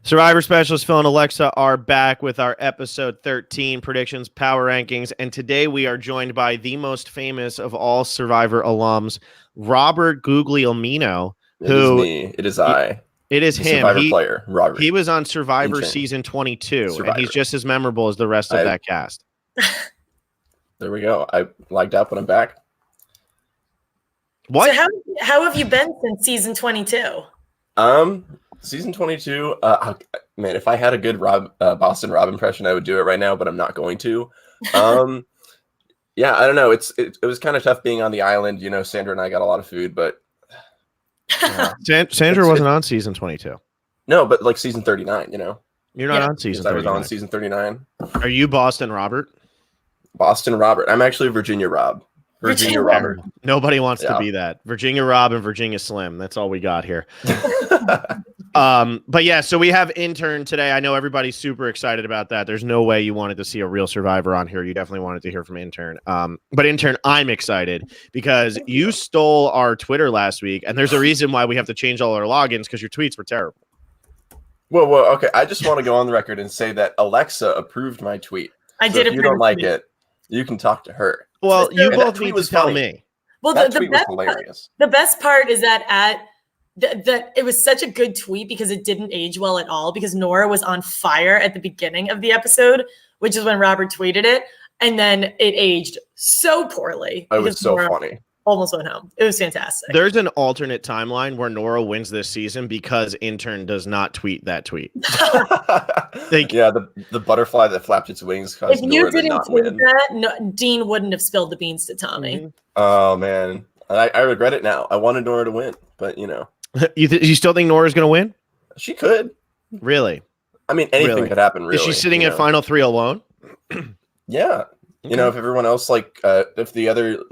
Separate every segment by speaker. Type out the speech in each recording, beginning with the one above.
Speaker 1: Survivor Specialist Phil and Alexa are back with our episode 13 predictions, power rankings, and today we are joined by the most famous of all Survivor alums, Robert Guglielmino.
Speaker 2: It is me. It is I.
Speaker 1: It is
Speaker 2: the
Speaker 1: him.
Speaker 2: Survivor player, Robert.
Speaker 1: He was on Survivor
Speaker 2: Intern.
Speaker 1: season 22,
Speaker 2: Survivor.
Speaker 1: and he's just as memorable as the rest of that cast.
Speaker 2: There we go. I lagged out, but I'm back.
Speaker 1: What?
Speaker 3: So how have you been since season 22?
Speaker 2: Season 22, man, if I had a good Boston Rob impression, I would do it right now, but I'm not going to. Yeah, I don't know. It was kind of tough being on the island. You know, Sandra and I got a lot of food, but
Speaker 1: Sandra wasn't on season 22.
Speaker 2: No, but like season 39, you know.
Speaker 1: You're not on season 39.
Speaker 2: I was on season 39.
Speaker 1: Are you Boston Robert?
Speaker 2: Boston Robert. I'm actually Virginia Rob. Virginia Robert.
Speaker 1: Nobody wants to be that. Virginia Rob and Virginia Slim. That's all we got here. But yeah, so we have Intern today. I know everybody's super excited about that. There's no way you wanted to see a real Survivor on here. You definitely wanted to hear from Intern. But Intern, I'm excited because you stole our Twitter last week, and there's a reason why we have to change all our logins because your tweets were terrible.
Speaker 2: Well, okay. I just want to go on the record and say that Alexa approved my tweet.
Speaker 3: I did.
Speaker 2: If you don't like it, you can talk to her.
Speaker 1: Well, you both need to tell me.
Speaker 3: Well,
Speaker 2: that tweet was hilarious.
Speaker 3: The best part is that it was such a good tweet because it didn't age well at all because Nora was on fire at the beginning of the episode, which is when Robert tweeted it, and then it aged so poorly.
Speaker 2: It was so
Speaker 3: Nora
Speaker 2: funny.
Speaker 3: Almost went home. It was fantastic.
Speaker 1: There's an alternate timeline where Nora wins this season because Intern does not tweet that tweet.
Speaker 2: Yeah, the butterfly that flapped its wings caused
Speaker 3: if
Speaker 2: Nora
Speaker 3: you didn't
Speaker 2: to not
Speaker 3: tweet
Speaker 2: win.
Speaker 3: that, Dean wouldn't have spilled the beans to Tommy.
Speaker 1: Mm-hmm.
Speaker 2: Oh man, I regret it now. I wanted Nora to win, but you know,
Speaker 1: you still think Nora's going to win?
Speaker 2: She could.
Speaker 1: Really?
Speaker 2: I mean, anything could happen. Really,
Speaker 1: is she sitting at final 3 alone?
Speaker 2: Yeah. You know, if everyone else if the other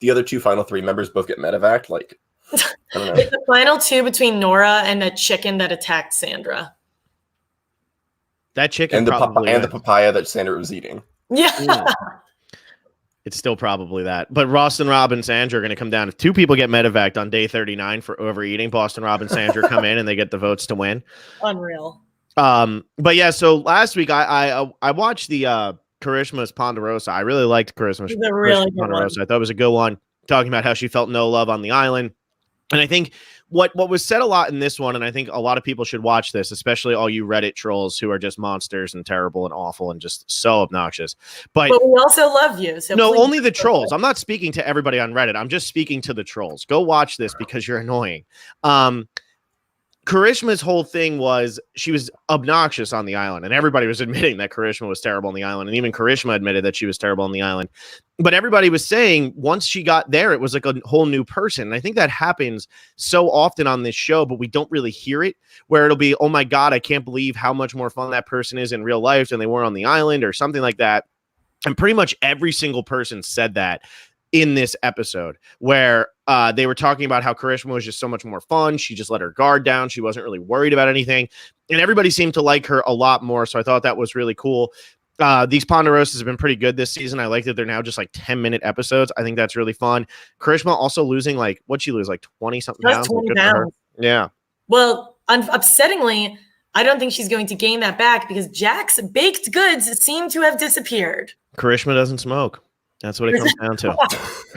Speaker 2: the other two final 3 members both get medevac, I don't know.
Speaker 3: It's the final 2 between Nora and the chicken that attacked Sandra.
Speaker 1: That chicken
Speaker 2: and the papaya that Sandra was eating.
Speaker 3: Yeah.
Speaker 1: It's still probably that. But Boston Rob and Sandra are going to come down. If 2 people get medevaced on day 39 for overeating, Boston Rob and Sandra come in and they get the votes to win.
Speaker 3: Unreal.
Speaker 1: But yeah, so last week I watched the Karishma's Ponderosa. I really liked Karishma's Ponderosa. I thought it was a good one, talking about how she felt no love on the island. And I think what was said a lot in this one, and I think a lot of people should watch this, especially all you Reddit trolls who are just monsters and terrible and awful and just so obnoxious. But
Speaker 3: we also love you. So
Speaker 1: no, only the trolls. I'm not speaking to everybody on Reddit. I'm just speaking to the trolls. Go watch this because you're annoying. Karishma's whole thing was she was obnoxious on the island, and everybody was admitting that Karishma was terrible on the island, and even Karishma admitted that she was terrible on the island. But everybody was saying once she got there, it was like a whole new person. And I think that happens so often on this show, but we don't really hear it, where it'll be, oh my God, I can't believe how much more fun that person is in real life than they were on the island or something like that. And pretty much every single person said that in this episode, where they were talking about how Karishma was just so much more fun. She just let her guard down. She wasn't really worried about anything. And everybody seemed to like her a lot more. So I thought that was really cool. These Ponderosas have been pretty good this season. I like that they're now just like 10-minute episodes. I think that's really fun. Karishma also losing what'd she lose? 20-something pounds?
Speaker 3: 20 pounds.
Speaker 1: Yeah.
Speaker 3: Well, upsettingly, I don't think she's going to gain that back because Jack's baked goods seem to have disappeared.
Speaker 1: Karishma doesn't smoke. That's what it comes down to.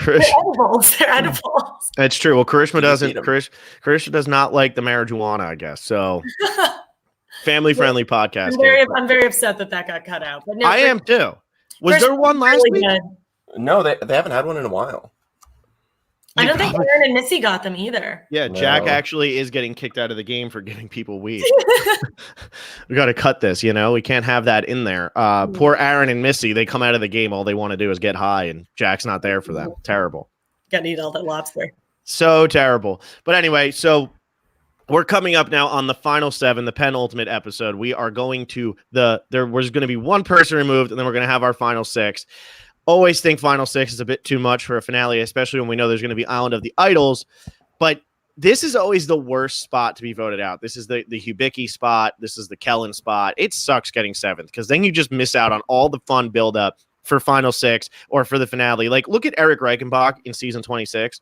Speaker 3: They're edibles. They're edibles.
Speaker 1: That's true. Well, Karishma doesn't. Karishma does not like the marijuana, I guess. So, family-friendly podcast.
Speaker 3: I'm very upset that got cut out. But no,
Speaker 1: I am too. Was there one last week?
Speaker 3: Good.
Speaker 2: No, they haven't had one in a while.
Speaker 3: I don't think Aaron and Missy got them either.
Speaker 1: Yeah, no. Jack actually is getting kicked out of the game for giving people weed. We got to cut this, we can't have that in there. Poor Aaron and Missy, they come out of the game. All they want to do is get high, and Jack's not there for them. Terrible.
Speaker 3: Got to eat all that lobster.
Speaker 1: So terrible. But anyway, so we're coming up now on the final 7, the penultimate episode. We are going to there was going to be one person removed, and then we're going to have our final 6. Always think final 6 is a bit too much for a finale, especially when we know there's going to be Island of the Idols. But this is always the worst spot to be voted out. This is the Hubicki spot. This is the Kellen spot. It sucks getting 7th because then you just miss out on all the fun buildup for final 6 or for the finale. Look at Eric Reichenbach in season 26.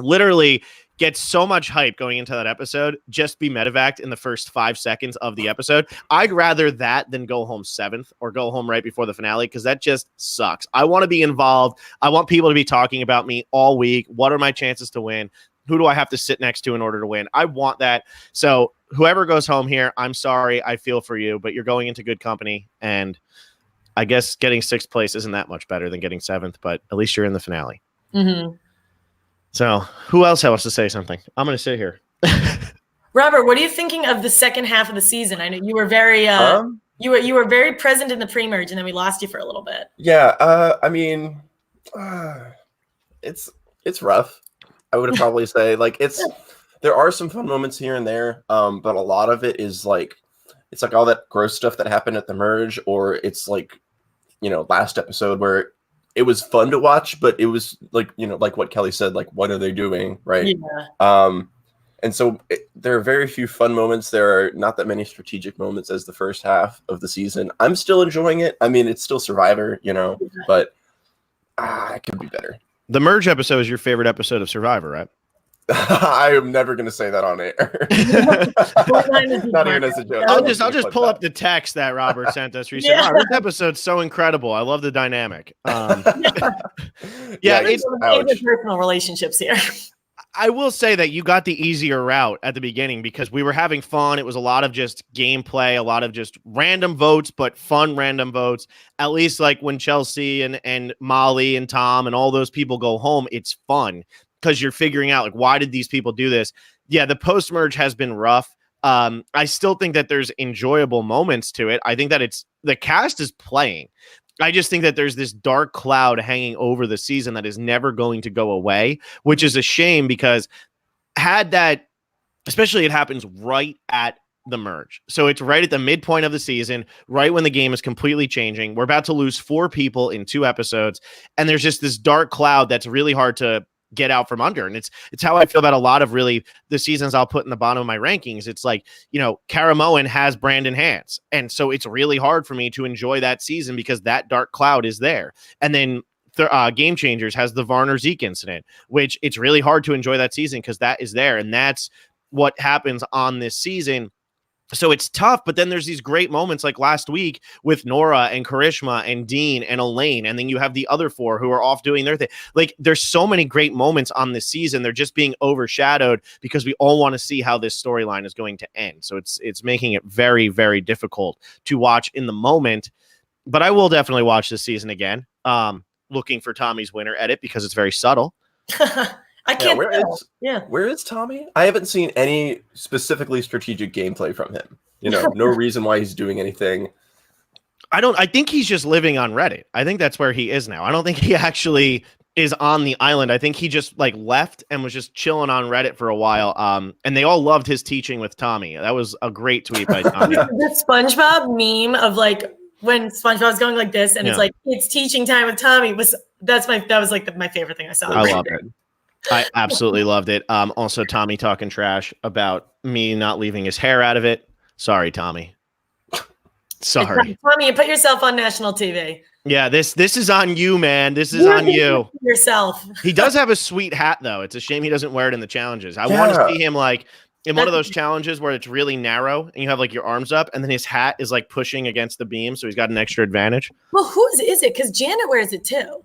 Speaker 1: literally gets so much hype going into that episode, just be medevaced in the first 5 seconds of the episode. I'd rather that than go home 7th or go home right before the finale, because that just sucks. I want to be involved. I want people to be talking about me all week. What are my chances to win? Who do I have to sit next to in order to win? I want that. So whoever goes home here, I'm sorry. I feel for you, but you're going into good company. And I guess getting 6th place isn't that much better than getting 7th, but at least you're in the finale.
Speaker 3: Mm-hmm.
Speaker 1: So who else wants to say something? I'm going to sit here.
Speaker 3: Robert, what are you thinking of the second half of the season? I know you were very you were very present in the pre-merge, and then we lost you for a little bit.
Speaker 2: Yeah, I mean, it's rough. I would probably say there are some fun moments here and there, but a lot of it is it's like all that gross stuff that happened at the merge, or it's last episode where it was fun to watch, but it was like what Kelly said, what are they doing, right?
Speaker 3: Yeah.
Speaker 2: And so there are very few fun moments. There are not that many strategic moments as the first half of the season. I'm still enjoying it. I mean, it's still Survivor, but it could be better.
Speaker 1: The merge episode is your favorite episode of Survivor, right?
Speaker 2: I am never going to say that on air. Not even as a joke.
Speaker 1: I'll just pull up the text that Robert sent us. He said, "Wow, this episode's so incredible. I love the dynamic."
Speaker 3: It's personal relationships here.
Speaker 1: I will say that you got the easier route at the beginning because we were having fun. It was a lot of just gameplay, a lot of just random votes, but fun random votes. At least when Chelsea and Molly and Tom and all those people go home, it's fun because you're figuring out why did these people do this? Yeah, the post-merge has been rough. I still think that there's enjoyable moments to it. I think that the cast is playing. I just think that there's this dark cloud hanging over the season that is never going to go away, which is a shame because especially it happens right at the merge. So it's right at the midpoint of the season, right when the game is completely changing. We're about to lose 4 people in 2 episodes. And there's just this dark cloud that's really hard to get out from under. And it's how I feel about a lot of really the seasons I'll put in the bottom of my rankings. It's Karamoan has Brandon Hans. And so it's really hard for me to enjoy that season because that dark cloud is there. And then Game Changers has the Varner Zeke incident, which it's really hard to enjoy that season because that is there. And that's what happens on this season. So it's tough, but then there's these great moments like last week with Nora and Karishma and Dean and Elaine, and then you have the other 4 who are off doing their thing. There's so many great moments on this season. They're just being overshadowed because we all want to see how this storyline is going to end. So it's making it very, very difficult to watch in the moment. But I will definitely watch this season again, looking for Tommy's winner edit because it's very subtle.
Speaker 3: I can't.
Speaker 2: Where is Tommy? I haven't seen any specifically strategic gameplay from him. No reason why he's doing anything.
Speaker 1: I think he's just living on Reddit. I think that's where he is now. I don't think he actually is on the island. I think he just left and was just chilling on Reddit for a while. And they all loved his teaching with Tommy. That was a great tweet by Tommy.
Speaker 3: The SpongeBob meme of when SpongeBob's going like this and it's teaching time with Tommy was my favorite thing I saw.
Speaker 1: I love it. I absolutely loved it. Also, Tommy talking trash about me not leaving his hair out of it. Sorry, Tommy. Sorry.
Speaker 3: Tommy, you put yourself on national TV.
Speaker 1: Yeah, this is on you, man. This is on you.
Speaker 3: Yourself.
Speaker 1: He does have a sweet hat, though. It's a shame he doesn't wear it in the challenges. I want to see him in one of those challenges where it's really narrow and you have your arms up and then his hat is pushing against the beam. So he's got an extra advantage.
Speaker 3: Well, whose is it? Because Janet wears it too.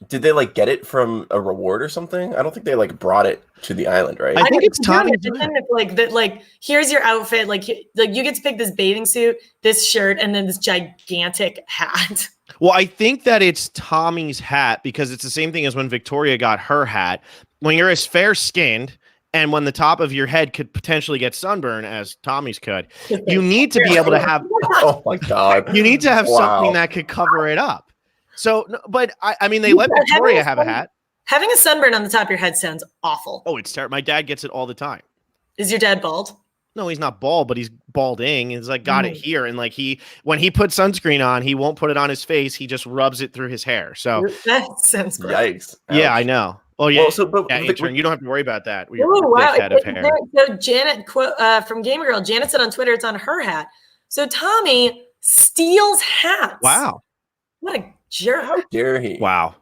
Speaker 2: Did they get it from a reward or something? I don't think they brought it to the island, right?
Speaker 1: I think it's Tommy.
Speaker 3: Here's your outfit. You get to pick this bathing suit, this shirt, and then this gigantic hat.
Speaker 1: Well, I think that it's Tommy's hat because it's the same thing as when Victoria got her hat. When you're as fair skinned and when the top of your head could potentially get sunburn as Tommy's could, you need to be able to have.
Speaker 2: Oh my God!
Speaker 1: You need to have something that could cover it up. So, but I mean, they let Victoria have a hat.
Speaker 3: Having a sunburn on the top of your head sounds awful.
Speaker 1: Oh, it's terrible. My dad gets it all the time.
Speaker 3: Is your dad bald?
Speaker 1: No, he's not bald, but he's balding. He's got it here. And when he puts sunscreen on, he won't put it on his face. He just rubs it through his hair. So
Speaker 3: that sounds great.
Speaker 2: Yikes.
Speaker 1: Yeah, I know. Oh yeah.
Speaker 2: Well,
Speaker 1: Intern, you don't have to worry about that.
Speaker 3: Oh wow. So Janet from Gamer Girl, Janet said on Twitter, it's on her hat. So Tommy steals hats.
Speaker 1: Wow.
Speaker 3: What a jerk.
Speaker 2: How dare he?
Speaker 1: Wow.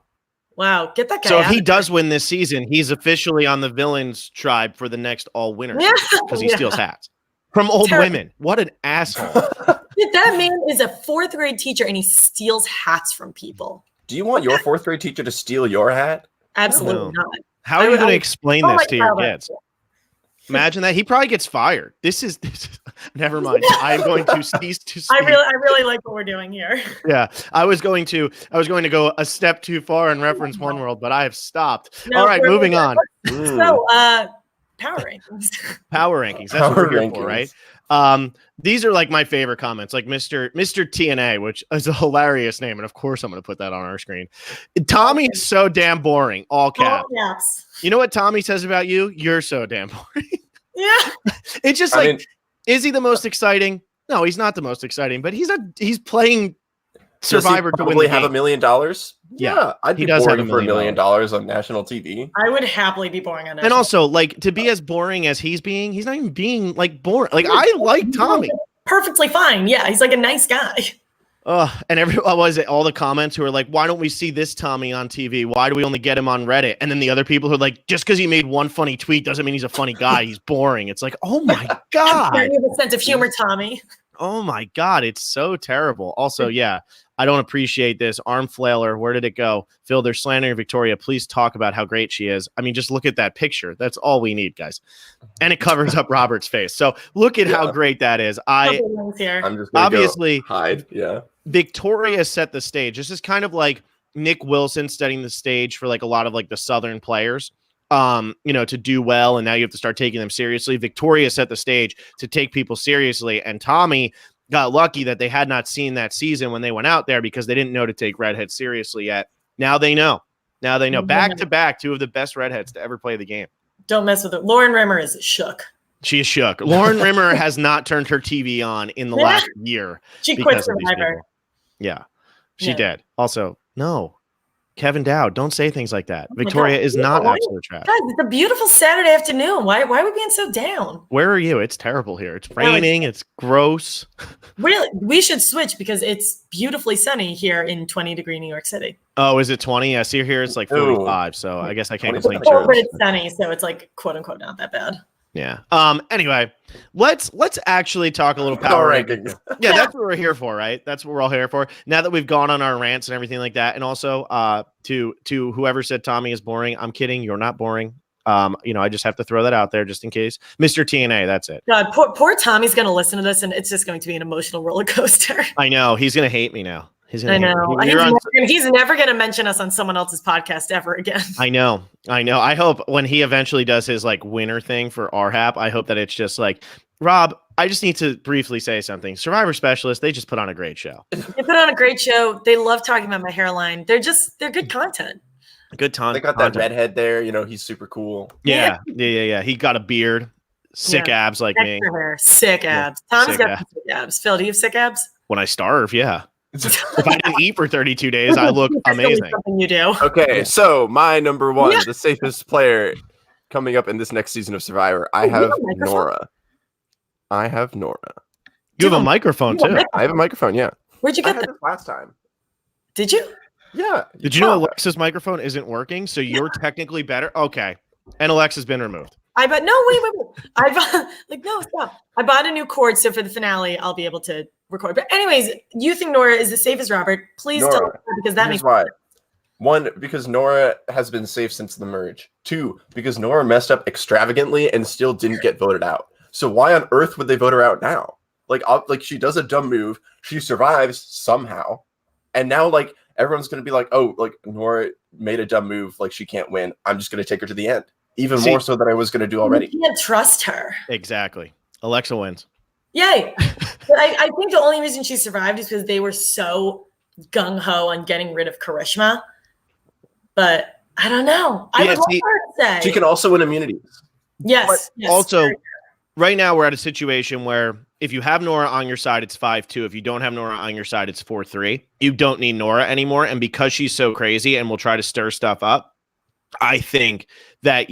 Speaker 3: Wow, get that guy
Speaker 1: So if
Speaker 3: out
Speaker 1: he
Speaker 3: of
Speaker 1: does win this season, he's officially on the villains tribe for the next all winners
Speaker 3: Yeah.
Speaker 1: because he
Speaker 3: Yeah.
Speaker 1: steals hats from old
Speaker 3: Terrible.
Speaker 1: women. What an asshole.
Speaker 3: Dude, that man is a 4th grade teacher and he steals hats from people.
Speaker 2: Do you want your 4th grade teacher to steal your hat?
Speaker 3: Absolutely
Speaker 1: No.
Speaker 3: not.
Speaker 1: How are you going to explain
Speaker 3: Oh
Speaker 1: this
Speaker 3: my
Speaker 1: to your
Speaker 3: God.
Speaker 1: kids? Imagine that. He probably gets fired. This is never mind. I am going to cease to speak.
Speaker 3: I really like what we're doing here.
Speaker 1: Yeah, I was going to go a step too far and reference One World, but I have stopped.
Speaker 3: No,
Speaker 1: All right, moving on.
Speaker 3: So, power rankings.
Speaker 1: Power rankings. That's what we're here for, right? These are like my favorite comments, like Mr. TNA, which is a hilarious name, and of course I'm going to put that on our screen. Tommy is so damn boring. All caps.
Speaker 3: All caps.
Speaker 1: You know what Tommy says about you? You're so damn boring.
Speaker 3: Yeah.
Speaker 1: It's just is he the most exciting? No, he's not the most exciting, but he's playing Survivor to win the
Speaker 2: have
Speaker 1: game.
Speaker 2: $1 million.
Speaker 1: Yeah,
Speaker 2: I'd
Speaker 1: he
Speaker 2: be
Speaker 1: does have
Speaker 2: boring
Speaker 1: $1
Speaker 2: for $1
Speaker 1: million
Speaker 2: million on national TV.
Speaker 3: I would happily be boring on that.
Speaker 1: And also, like, to be as boring as he's being, he's not even being like boring. Like, I like Tommy.
Speaker 3: Perfectly fine. Yeah, he's like a nice guy.
Speaker 1: And what was it? All the comments who are like, why don't we see this Tommy on TV? Why do we only get him on Reddit? And then the other people who are like, just because he made one funny tweet doesn't mean he's a funny guy. He's boring. It's like, oh my God.
Speaker 3: You have a sense of humor, Tommy.
Speaker 1: Oh my God. It's so terrible. Also, yeah, I don't appreciate this. Arm flailer. Where did it go? Phil, they're slandering Victoria. Please talk about how great she is. I mean, just look at that picture. That's all we need, guys. And it covers up Robert's face. So look at how great that is. I'm
Speaker 2: just
Speaker 1: obviously
Speaker 2: hide. Yeah.
Speaker 1: Victoria set the stage. This is kind of like Nick Wilson setting the stage for like a lot of like the Southern players, to do well. And now you have to start taking them seriously. Victoria set the stage to take people seriously. And Tommy got lucky that they had not seen that season when they went out there because they didn't know to take redheads seriously yet. Now they know. Back to back, 2 of the best redheads to ever play the game.
Speaker 3: Don't mess with it. Lauren Rimmer is shook.
Speaker 1: She is shook. Lauren Rimmer has not turned her TV on in the last year.
Speaker 3: She quit Survivor.
Speaker 1: Yeah, she did. Also, no, Kevin Dowd, don't say things like that. Victoria is not absolute trash.
Speaker 3: Guys, it's a beautiful Saturday afternoon. Why are we being so down?
Speaker 1: Where are you? It's terrible here. It's raining. It's gross.
Speaker 3: Really, we should switch because it's beautifully sunny here in 20-degree New York City.
Speaker 1: Oh, is it 20? Yeah, see here it's like 45. So I guess I can't complain.
Speaker 3: But it's sunny, so it's like quote unquote not that bad.
Speaker 1: Yeah. Anyway, let's actually talk a little power rankings. Yeah, that's what we're here for, right? That's what we're all here for. Now that we've gone on our rants and everything like that, and also to whoever said Tommy is boring, I'm kidding. You're not boring. I just have to throw that out there just in case. Mr. TNA, that's it.
Speaker 3: God, poor Tommy's gonna listen to this, and it's just going to be an emotional roller coaster.
Speaker 1: I know he's gonna hate me now.
Speaker 3: I know. He's never going to mention us on someone else's podcast ever again.
Speaker 1: I know. I hope when he eventually does his like winner thing for RHAP, I hope that it's just like, Rob, I just need to briefly say something. Survivor Specialists, they just put on a great show.
Speaker 3: They put on a great show. They love talking about my hairline. They're good content.
Speaker 1: Good time.
Speaker 2: They got that redhead there. He's super cool.
Speaker 1: Yeah. He got a beard. Sick abs like me.
Speaker 3: Hair. Sick abs. Tommy's got sick abs. Phil, do you have sick abs?
Speaker 1: When I starve, yeah. If I didn't eat for 32 days, I look amazing.
Speaker 3: Something you do.
Speaker 2: Okay, so my number one, the safest player coming up in this next season of Survivor, I have Nora. You
Speaker 1: have a microphone too.
Speaker 2: I have a microphone. Yeah.
Speaker 3: Where'd you get that
Speaker 2: last time?
Speaker 3: Did you?
Speaker 2: Yeah.
Speaker 1: Did you know Alexa's microphone isn't working? So you're technically better. Okay. And Alexa's been removed.
Speaker 3: Wait. I bought stop. I bought a new cord, so for the finale, I'll be able to record. But anyways, you think Nora is the safest, Robert? Please tell me because that makes
Speaker 2: why. 1, because Nora has been safe since the merge. 2, because Nora messed up extravagantly and still didn't get voted out. So why on earth would they vote her out now? Like she does a dumb move, she survives somehow, and now like everyone's gonna be like, oh, like Nora made a dumb move, like she can't win. I'm just gonna take her to the end. Even more so than I was gonna do already.
Speaker 3: You can't trust her.
Speaker 1: Exactly. Alexa wins.
Speaker 3: Yay. But I think the only reason she survived is because they were so gung-ho on getting rid of Karishma. But I don't know. I would love her to say.
Speaker 2: She can also win immunities.
Speaker 3: Yes.
Speaker 1: Also, right now we're at a situation where if you have Nora on your side, it's 5-2. If you don't have Nora on your side, it's 4-3. You don't need Nora anymore. And because she's so crazy and will try to stir stuff up, I think that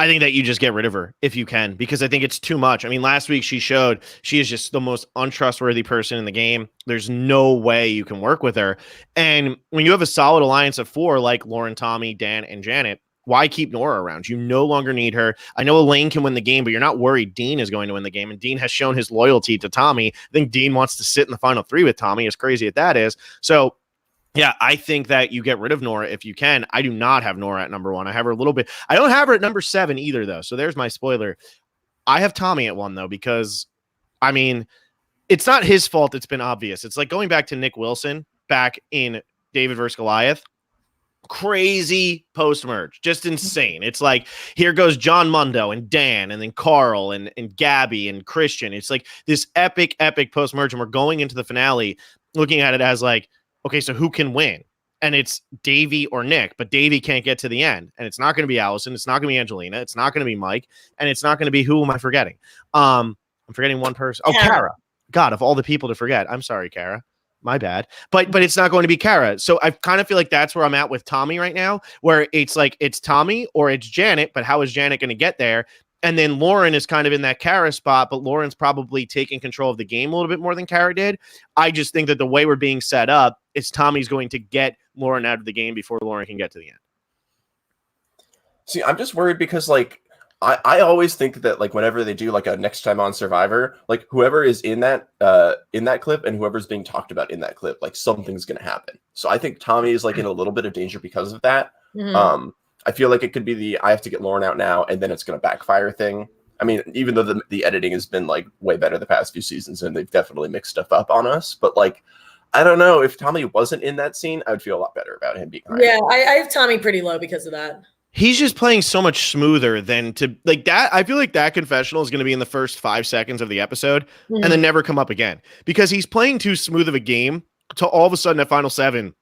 Speaker 1: I think that you just get rid of her if you can, because I think it's too much. I mean, last week she showed she is just the most untrustworthy person in the game. There's no way you can work with her. And when you have a solid alliance of 4 like Lauren, Tommy, Dan, and Janet, why keep Nora around? You no longer need her. I know Elaine can win the game, but you're not worried Dean is going to win the game. And Dean has shown his loyalty to Tommy. I think Dean wants to sit in the final 3 with Tommy, as crazy as that is. So yeah, I think that you get rid of Nora if you can. I do not have Nora at number 1. I have her a little bit. I don't have her at number 7 either, though. So there's my spoiler. I have Tommy at 1, though, because, I mean, it's not his fault. It's been obvious. It's like going back to Nick Wilson back in David versus Goliath. Crazy post-merge. Just insane. It's like, here goes John Mundo and Dan and then Carl and Gabby and Christian. It's like this epic post-merge. And we're going into the finale looking at it as like, okay, so who can win? And it's Davey or Nick, but Davey can't get to the end. And it's not going to be Allison. It's not going to be Angelina. It's not going to be Mike. And it's not going to be, who am I forgetting? I'm forgetting one person. Oh, Kara. God, of all the people to forget. I'm sorry, Kara. My bad. But it's not going to be Kara. So I kind of feel like that's where I'm at with Tommy right now, where it's like it's Tommy or it's Janet, but how is Janet going to get there? And then Lauren is kind of in that Kara spot, but Lauren's probably taking control of the game a little bit more than Kara did. I just think that the way we're being set up is Tommy's going to get Lauren out of the game before Lauren can get to the end.
Speaker 2: See, I'm just worried because, like, I always think that, like, whenever they do, like, a next time on Survivor, like, whoever is in that clip and whoever's being talked about in that clip, like, something's going to happen. So I think Tommy is, like, in a little bit of danger because of that. Mm-hmm. I feel like it could be I have to get Lauren out now, and then it's going to backfire thing. I mean, even though the editing has been, like, way better the past few seasons, and they've definitely mixed stuff up on us, but, like, I don't know. If Tommy wasn't in that scene, I would feel a lot better about him being hired.
Speaker 3: Yeah, I have Tommy pretty low because of that.
Speaker 1: He's just playing so much smoother than to like that. I feel like that confessional is going to be in the first 5 seconds of the episode and then never come up again because he's playing too smooth of a game to all of a sudden at Final 7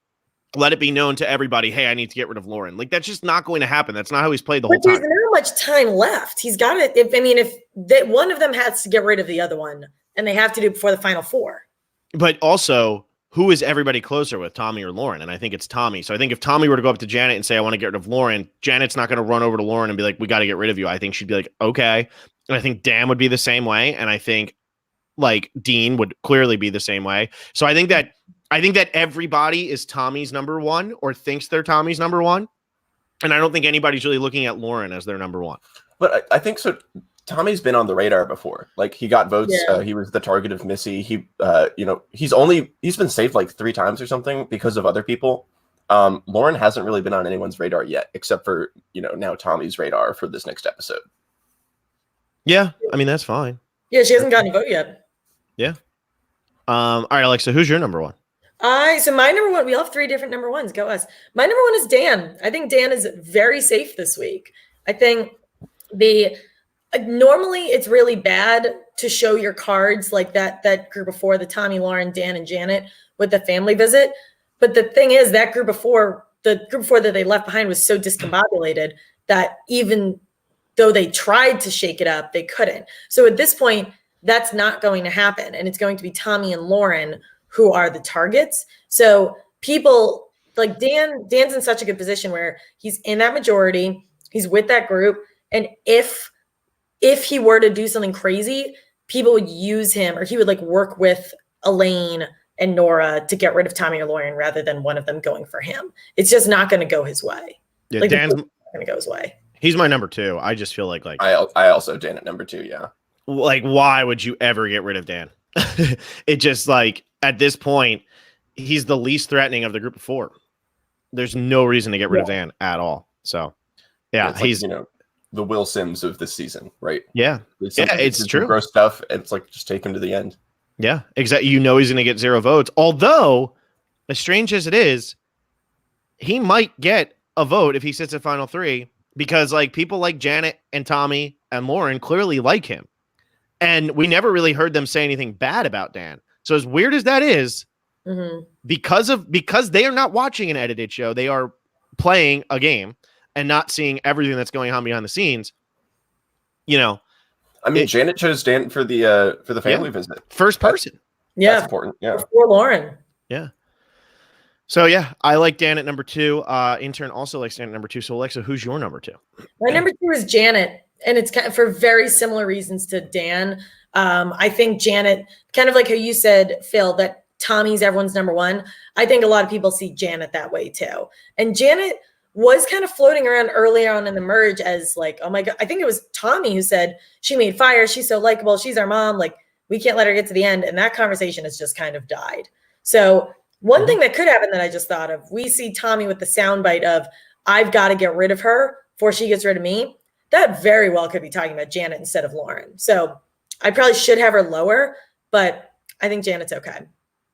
Speaker 1: let it be known to everybody, hey, I need to get rid of Lauren. Like, that's just not going to happen. That's not how he's played the whole time.
Speaker 3: There's not much time left. He's got it. If one of them has to get rid of the other one, and they have to do it before the final 4.
Speaker 1: But also, who is everybody closer with, Tommy or Lauren? And I think it's Tommy. So I think if Tommy were to go up to Janet and say, I want to get rid of Lauren, Janet's not going to run over to Lauren and be like, we got to get rid of you. I think she'd be like, okay. And I think Dan would be the same way. And I think like Dean would clearly be the same way. So I think that everybody is Tommy's number 1 or thinks they're Tommy's number 1. And I don't think anybody's really looking at Lauren as their number 1.
Speaker 2: But I think so. Tommy's been on the radar before. Like, he got votes. Yeah. He was the target of Missy. He, he's been saved like 3 times or something because of other people. Lauren hasn't really been on anyone's radar yet, except for, now Tommy's radar for this next episode.
Speaker 1: Yeah. I mean, that's fine.
Speaker 3: Yeah. She hasn't gotten a vote yet.
Speaker 1: Yeah. All right, Alexa, who's your number 1?
Speaker 3: So my number 1, we all have 3 different number 1s. Go us. My number 1 is Dan. I think Dan is very safe this week. I think normally it's really bad to show your cards like that group of 4, the Tommy, Lauren, Dan, and Janet with the family visit. But the thing is, that group of 4, the group of 4 that they left behind was so discombobulated that even though they tried to shake it up, they couldn't. So at this point, that's not going to happen. And it's going to be Tommy and Lauren who are the targets. So people like Dan's in such a good position where he's in that majority, he's with that group. And if he were to do something crazy, people would use him, or he would like work with Elaine and Nora to get rid of Tommy or Lauren rather than one of them going for him. It's just not going to go his way.
Speaker 1: Yeah, Dan's not
Speaker 3: going to go his way.
Speaker 1: He's my number 2. I just feel like
Speaker 2: I also Dan at number 2. Yeah.
Speaker 1: Like, why would you ever get rid of Dan? It just like at this point, he's the least threatening of the group of 4. There's no reason to get rid of Dan at all. So yeah,
Speaker 2: he's the Will Sims of this season, right?
Speaker 1: Yeah. It's true.
Speaker 2: Gross stuff. And it's like, just take him to the end.
Speaker 1: Yeah, exactly. He's going to get 0 votes. Although, as strange as it is, he might get a vote if he sits at final 3 because like people like Janet and Tommy and Lauren clearly like him. And we never really heard them say anything bad about Dan. So as weird as that is, because they are not watching an edited show, they are playing a game and not seeing everything that's going on behind the scenes.
Speaker 2: I mean, Janet chose Dan for the family visit.
Speaker 1: First person.
Speaker 3: Yeah.
Speaker 2: That's important. Yeah.
Speaker 3: Before Lauren.
Speaker 1: Yeah. So yeah, I like Dan at number 2. Intern also likes Dan at number 2. So Alexa, who's your number 2?
Speaker 3: My number 2 is Janet, and it's kind of for very similar reasons to Dan. I think Janet, kind of like how you said, Phil, that Tommy's everyone's number 1. I think a lot of people see Janet that way too. And Janet was kind of floating around early on in the merge as like, oh my God, I think it was Tommy who said she made fire. She's so likable. She's our mom. Like, we can't let her get to the end. And that conversation has just kind of died. So one thing that could happen that I just thought of, we see Tommy with the soundbite of, I've got to get rid of her before she gets rid of me. That very well could be talking about Janet instead of Lauren. So I probably should have her lower, but I think Janet's okay.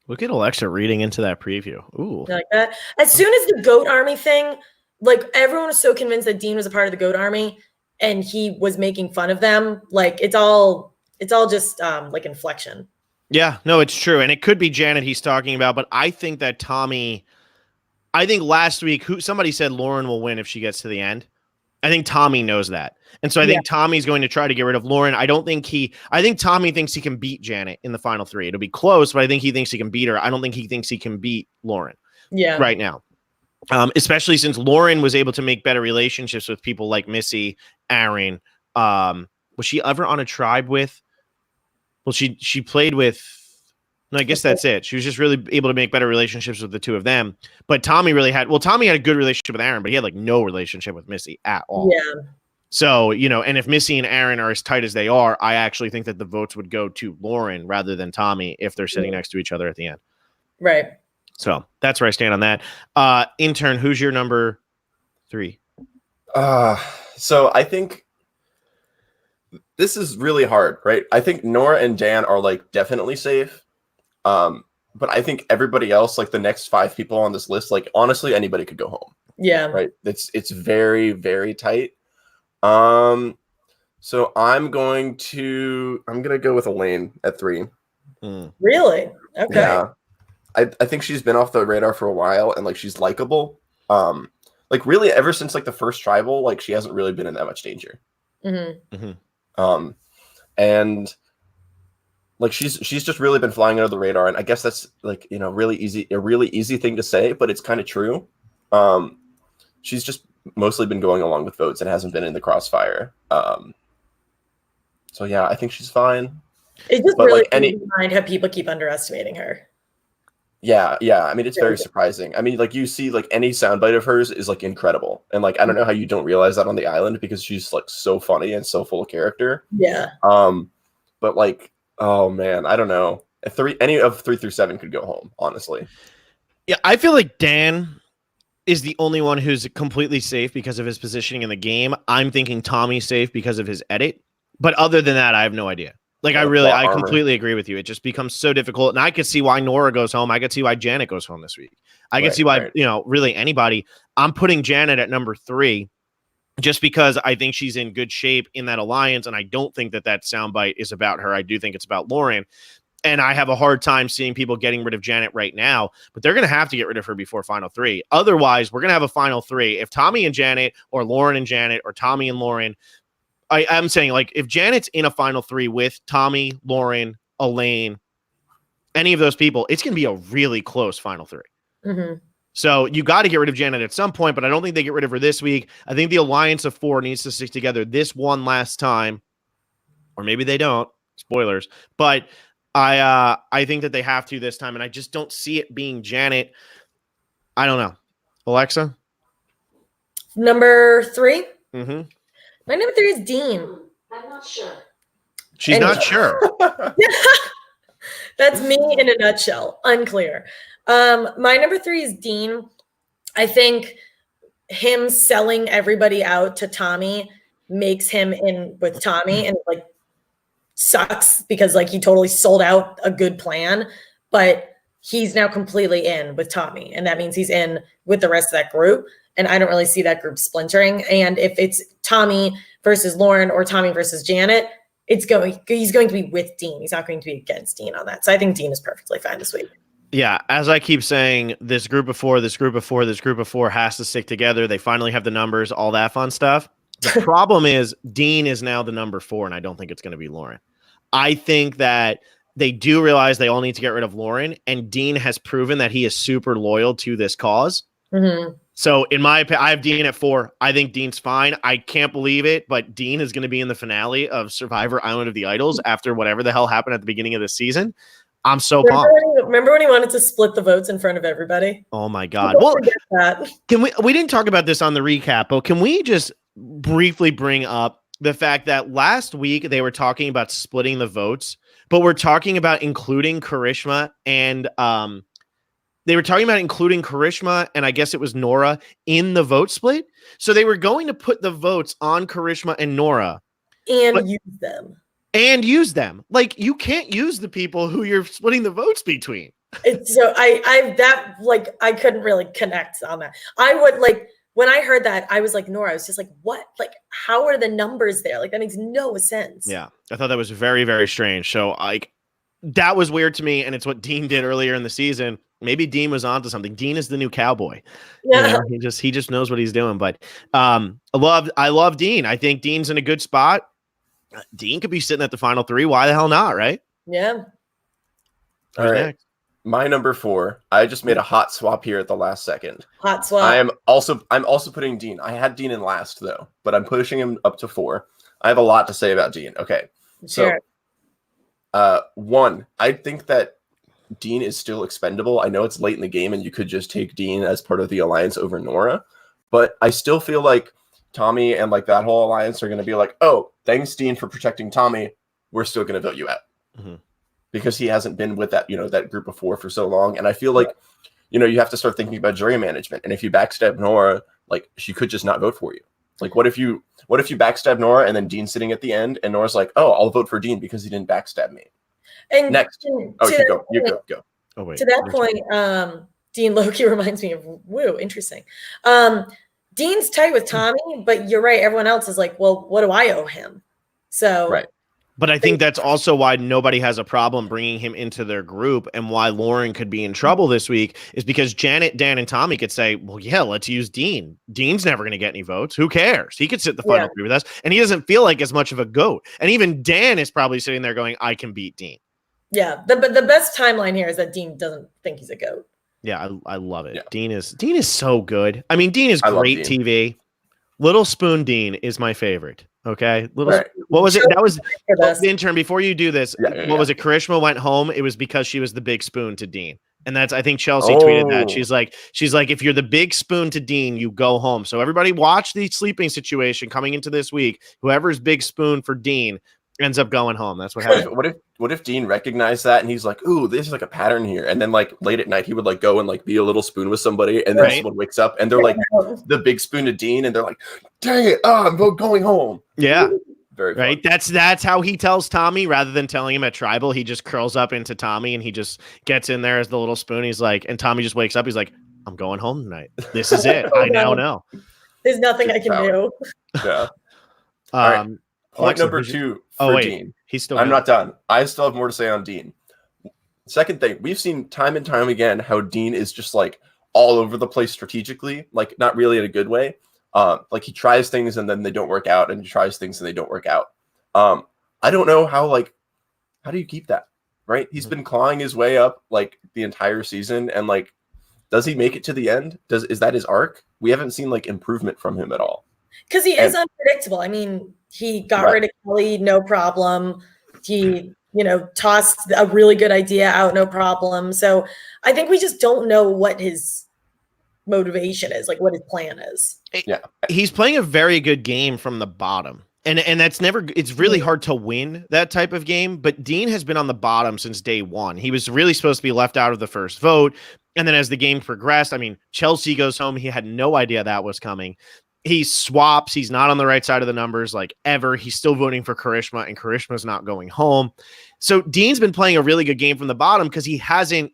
Speaker 1: Look at Alexa reading into that preview. Ooh.
Speaker 3: You like that? As soon as the GOAT Army thing, like everyone was so convinced that Dean was a part of the GOAT Army and he was making fun of them. Like it's all just like inflection.
Speaker 1: Yeah, no, it's true. And it could be Janet he's talking about, but I think that I think last week somebody said Lauren will win if she gets to the end. I think Tommy knows that. And so I think Tommy's going to try to get rid of Lauren. I think Tommy thinks he can beat Janet in the final 3. It'll be close, but I think he thinks he can beat her. I don't think he thinks he can beat Lauren right now. Especially since Lauren was able to make better relationships with people like Missy, Aaron. Was she ever on a tribe with? Well, she played with. No, I guess that's it. She was just really able to make better relationships with the two of them. But Tommy had a good relationship with Aaron, but he had like no relationship with Missy at all.
Speaker 3: Yeah.
Speaker 1: So, and if Missy and Aaron are as tight as they are, I actually think that the votes would go to Lauren rather than Tommy if they're sitting next to each other at the end.
Speaker 3: Right.
Speaker 1: So that's where I stand on that. Intern, who's your number 3?
Speaker 2: So I think this is really hard, right? I think Nora and Dan are like definitely safe. But I think everybody else, like the next 5 people on this list, like honestly, anybody could go home.
Speaker 3: Yeah.
Speaker 2: Right. It's very, very tight. So I'm gonna go with Elaine at 3.
Speaker 3: Really? Okay.
Speaker 2: Yeah. I think she's been off the radar for a while and like she's likable. Like really ever since like the first tribal, like she hasn't really been in that much danger. And like she's just really been flying under the radar, and I guess that's like a really easy thing to say, but it's kind of true. She's just mostly been going along with votes and hasn't been in the crossfire. So yeah, I think she's fine.
Speaker 3: It just really mind how people keep underestimating her.
Speaker 2: Yeah. I mean, it's very surprising. I mean, like you see, like any soundbite of hers is like incredible, and like I don't know how you don't realize that on the island because she's like so funny and so full of character.
Speaker 3: Yeah.
Speaker 2: But like. Oh man, I don't know. Any of 3 through 7 could go home, honestly.
Speaker 1: Yeah, I feel like Dan is the only one who's completely safe because of his positioning in the game. I'm thinking Tommy's safe because of his edit. But other than that, I have no idea. Like I completely agree with you. It just becomes so difficult. And I could see why Nora goes home. I could see why Janet goes home this week. I could see why, really anybody. I'm putting Janet at number 3. Just because I think she's in good shape in that alliance, and I don't think that soundbite is about her. I do think it's about Lauren, and I have a hard time seeing people getting rid of Janet right now, but they're going to have to get rid of her before final 3. Otherwise, we're going to have a final 3. If Tommy and Janet, or Lauren and Janet, or Tommy and Lauren, I'm saying like if Janet's in a final 3 with Tommy, Lauren, Elaine, any of those people, it's going to be a really close final 3. So you got to get rid of Janet at some point, but I don't think they get rid of her this week. I think the alliance of 4 needs to stick together this one last time, or maybe they don't. Spoilers, but I think that they have to this time, and I just don't see it being Janet. I don't know, Alexa.
Speaker 3: Number 3.
Speaker 1: My
Speaker 3: number 3 is Dean.
Speaker 4: I'm not sure.
Speaker 1: She's not sure.
Speaker 3: That's me in a nutshell. Unclear. My number 3 is Dean. I think him selling everybody out to Tommy makes him in with Tommy, and like sucks because like he totally sold out a good plan, but he's now completely in with Tommy, and that means he's in with the rest of that group. And I don't really see that group splintering. And if it's Tommy versus Lauren or Tommy versus Janet, he's going to be with Dean. He's not going to be against Dean on that. So I think Dean is perfectly fine this week.
Speaker 1: Yeah, as I keep saying, this group of 4 has to stick together. They finally have the numbers, all that fun stuff. The problem is Dean is now the number 4, and I don't think it's going to be Lauren. I think that they do realize they all need to get rid of Lauren, and Dean has proven that he is super loyal to this cause.
Speaker 3: Mm-hmm.
Speaker 1: So in my opinion, I have Dean at 4. I think Dean's fine. I can't believe it, but Dean is going to be in the finale of Survivor Island of the Idols after whatever the hell happened at the beginning of the season. I'm so pumped.
Speaker 3: Remember when he wanted to split the votes in front of everybody?
Speaker 1: Oh my God. Well, we didn't talk about this on the recap, but can we just briefly bring up the fact that last week they were talking about splitting the votes, but we're talking about including Karishma and I guess it was Nora in the vote split. So they were going to put the votes on Karishma and Nora
Speaker 3: and use them. Like, you can't use the people who you're splitting the votes between. So I couldn't really connect on that. I would when I heard that, I was like, Nora, I was just like, what? Like, how are the numbers there? Like, that makes no sense.
Speaker 1: Yeah. I thought that was very, very strange. So that was weird to me. And it's what Dean did earlier in the season. Maybe Dean was onto something. Dean is the new cowboy.
Speaker 3: Yeah.
Speaker 1: You know, he just knows what he's doing. But I love Dean. I think Dean's in a good spot. Dean could be sitting at the final 3. Why the hell not? Right?
Speaker 3: Yeah.
Speaker 2: All right. Next? My number 4. I just made a hot swap here at the last second.
Speaker 3: Hot swap.
Speaker 2: I'm also putting Dean. I had Dean in last though, but I'm pushing him up to 4. I have a lot to say about Dean. Okay.
Speaker 3: Sure.
Speaker 2: So 1, I think that Dean is still expendable. I know it's late in the game and you could just take Dean as part of the alliance over Nora, but I still feel like Tommy and like that whole alliance are going to be like, oh, thanks Dean for protecting Tommy. We're still going to vote you out because he hasn't been with that, that group of 4 for so long. And I feel like, you have to start thinking about jury management. And if you backstab Nora, like she could just not vote for you. Like, what if you backstab Nora and then Dean's sitting at the end and Nora's like, oh, I'll vote for Dean because he didn't backstab me.
Speaker 3: And
Speaker 2: next, you go.
Speaker 3: Oh, wait. To that point, Dean Loki reminds me of Woo. Interesting. Dean's tight with Tommy, but you're right. Everyone else is like, well, what do I owe him? So
Speaker 2: right.
Speaker 1: But I think that's also why nobody has a problem bringing him into their group, and why Lauren could be in trouble this week is because Janet, Dan, and Tommy could say, well, yeah, let's use Dean. Dean's never going to get any votes. Who cares? He could sit the final 3 with us, and he doesn't feel like as much of a GOAT. And even Dan is probably sitting there going, I can beat Dean.
Speaker 3: Yeah, the best timeline here is that Dean doesn't think he's a GOAT.
Speaker 1: Yeah, I love it. Yeah. Dean is so good. I mean, Dean is great TV. Little Spoon Dean is my favorite. Okay. What was it? That was the intern. Before you do this, what was it? Karishma went home. It was because she was the big spoon to Dean. And that's, I think Chelsea tweeted that. She's like, if you're the big spoon to Dean, you go home. So everybody watch the sleeping situation coming into this week. Whoever's big spoon for Dean ends up going home. That's what happened.
Speaker 2: What if Dean recognized that and he's like, ooh, there's like a pattern here. And then like late at night, he would like go and like be a little spoon with somebody. And then someone wakes up and they're like the big spoon to Dean. And they're like, dang it. I'm going home.
Speaker 1: Yeah.
Speaker 2: Very
Speaker 1: right.
Speaker 2: Fun.
Speaker 1: That's how he tells Tommy, rather than telling him at Tribal. He just curls up into Tommy and he just gets in there as the little spoon. He's like, and Tommy just wakes up. He's like, I'm going home tonight. This is it. I now know.
Speaker 3: There's nothing I can do.
Speaker 2: Yeah. All right. Point number 2 for Dean. I'm not done. I still have more to say on Dean. Second thing, we've seen time and time again how Dean is just like all over the place strategically, like not really in a good way. Like he tries things and then they don't work out, and he tries things and they don't work out. I don't know how do you keep that, right? He's been clawing his way up like the entire season, and like, does he make it to the end? Is that his arc? We haven't seen like improvement from him at all.
Speaker 3: Because he is unpredictable. I mean, he got rid of Kelly, no problem. He, tossed a really good idea out, no problem. So I think we just don't know what his motivation is, like what his plan is.
Speaker 1: Yeah. He's playing a very good game from the bottom. And that's it's really hard to win that type of game. But Dean has been on the bottom since day 1. He was really supposed to be left out of the first vote. And then as the game progressed, I mean, Chelsea goes home. He had no idea that was coming. He swaps. He's not on the right side of the numbers like ever. He's still voting for Karishma, and Karishma's not going home. So Dean's been playing a really good game from the bottom because he hasn't.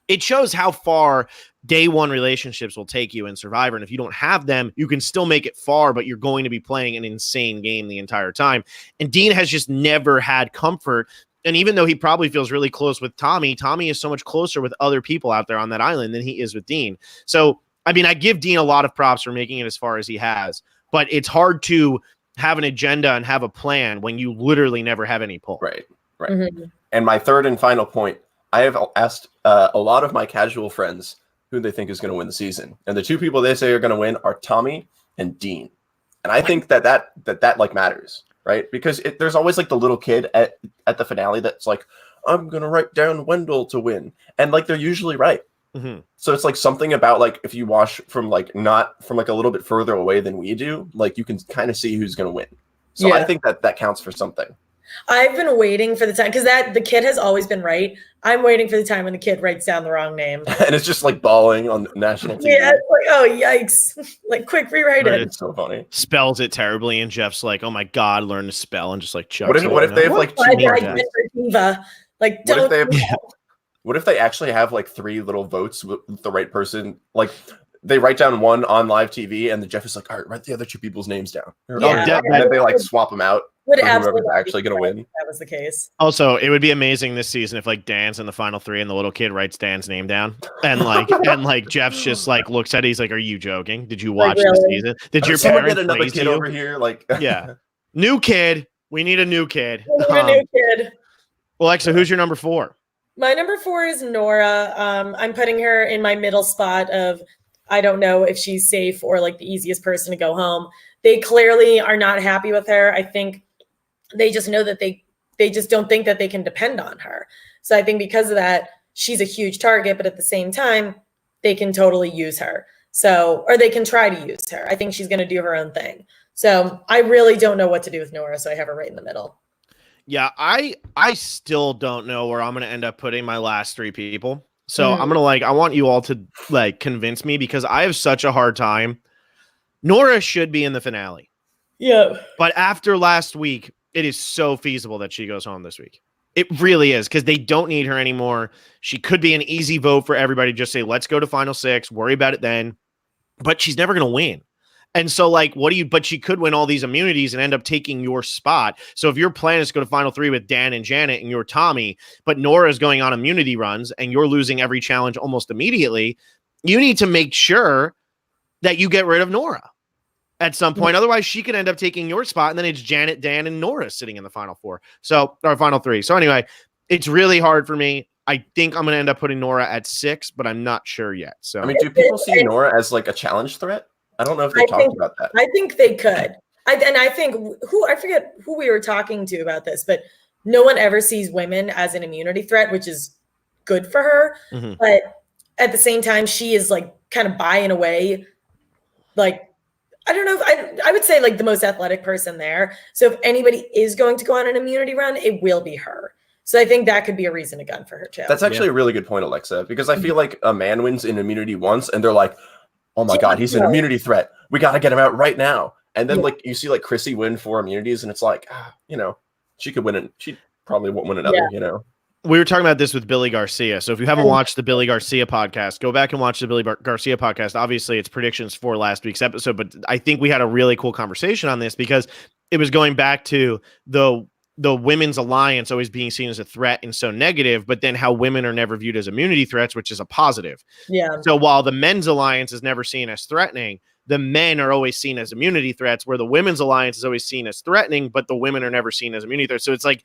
Speaker 1: It shows how far day 1 relationships will take you in Survivor. And if you don't have them, you can still make it far, but you're going to be playing an insane game the entire time. And Dean has just never had comfort. And even though he probably feels really close with Tommy, Tommy is so much closer with other people out there on that island than he is with Dean. So I mean, I give Dean a lot of props for making it as far as he has, but it's hard to have an agenda and have a plan when you literally never have any pull.
Speaker 2: Right. Right.
Speaker 3: Mm-hmm.
Speaker 2: And my third and final point, I have asked a lot of my casual friends who they think is going to win the season. And the two people they say are going to win are Tommy and Dean. And I think that like matters, right? Because there's always like the little kid at the finale that's like, I'm going to write down Wendell to win. And like, they're usually right.
Speaker 1: Mm-hmm.
Speaker 2: So it's like something about like, if you watch from like, not from like a little bit further away than we do, like you can kind of see who's going to win. So I think that counts for something.
Speaker 3: I've been waiting for the time because the kid has always been right. I'm waiting for the time when the kid writes down the wrong name.
Speaker 2: And it's just like bawling on national TV.
Speaker 3: Yeah, it's like, oh, yikes. Like, quick, rewrite it.
Speaker 2: It's so funny.
Speaker 1: Spells it terribly, and Jeff's like, oh my God, learn to spell, and just like chucks
Speaker 2: What if they have like
Speaker 3: Why
Speaker 2: two
Speaker 3: did I
Speaker 2: names?
Speaker 3: get for Diva? Like,
Speaker 2: What if
Speaker 3: don't.
Speaker 2: they have, what if they actually have like 3 little votes with the right person? Like they write down one on live TV, and the Jeff is like, all right, write the other 2 people's names down.
Speaker 3: Yeah.
Speaker 2: And then they like swap them out.
Speaker 3: Would
Speaker 2: for whoever's
Speaker 3: absolutely
Speaker 2: actually going to win.
Speaker 3: if that was the case.
Speaker 1: Also, it would be amazing this season if like Dan's in the final 3 and the little kid writes Dan's name down, and like Jeff's just like looks at it, he's like, "Are you joking? Did you watch this season? Did your
Speaker 2: someone
Speaker 1: parents
Speaker 2: get another
Speaker 1: raise
Speaker 2: kid
Speaker 1: you?"
Speaker 2: over here? Like,
Speaker 1: Yeah, new kid. We need a new kid.
Speaker 3: We need a new kid.
Speaker 1: Well, Alexa, who's your number 4?
Speaker 3: My number 4 is Nora. I'm putting her in my middle spot of I don't know if she's safe or like the easiest person to go home. They clearly are not happy with her. I think they just know that they just don't think that they can depend on her. So I think because of that, she's a huge target, but at the same time, they can totally use her. So, or they can try to use her. I think she's going to do her own thing. So I really don't know what to do with Nora. So I have her right in the middle.
Speaker 1: Yeah, I still don't know where I'm going to end up putting my last 3 people. So I'm going to I want you all to like convince me because I have such a hard time. Nora should be in the finale.
Speaker 3: Yeah.
Speaker 1: But after last week, it is so feasible that she goes home this week. It really is because they don't need her anymore. She could be an easy vote for everybody. Just say, let's go to final 6, worry about it then. But she's never going to win. And so but she could win all these immunities and end up taking your spot. So if your plan is to go to final 3 with Dan and Janet and you're Tommy, but Nora's going on immunity runs and you're losing every challenge almost immediately, you need to make sure that you get rid of Nora at some point. Otherwise, she could end up taking your spot, and then it's Janet, Dan, and Nora sitting in the final 4. So, or final 3. So anyway, it's really hard for me. I think I'm going to end up putting Nora at 6, but I'm not sure yet. So,
Speaker 2: I mean, do people see Nora as like a challenge threat? I don't know if they talked about that.
Speaker 3: I think they could. I think I forget who we were talking to about this, but no one ever sees women as an immunity threat, which is good for her.
Speaker 1: Mm-hmm.
Speaker 3: But at the same time, she is like kind of buying away, like, I don't know if I would say like the most athletic person there. So if anybody is going to go on an immunity run, it will be her. So I think that could be a reason to gun for her too.
Speaker 2: That's actually a really good point, Alexa, because I feel like a man wins in immunity once and they're like, oh my God, he's an immunity threat. We got to get him out right now. And then like you see like Chrissy win 4 immunities and it's like, she could win it. She probably won't win another,
Speaker 1: We were talking about this with Billy Garcia. So if you haven't watched the Billy Garcia podcast, go back and watch the Billy Garcia podcast. Obviously, it's predictions for last week's episode, but I think we had a really cool conversation on this because it was going back to the women's alliance always being seen as a threat and so negative, but then how women are never viewed as immunity threats, which is a positive.
Speaker 3: Yeah.
Speaker 1: So while the men's alliance is never seen as threatening, the men are always seen as immunity threats, where the women's alliance is always seen as threatening, but the women are never seen as immunity threats. So it's like,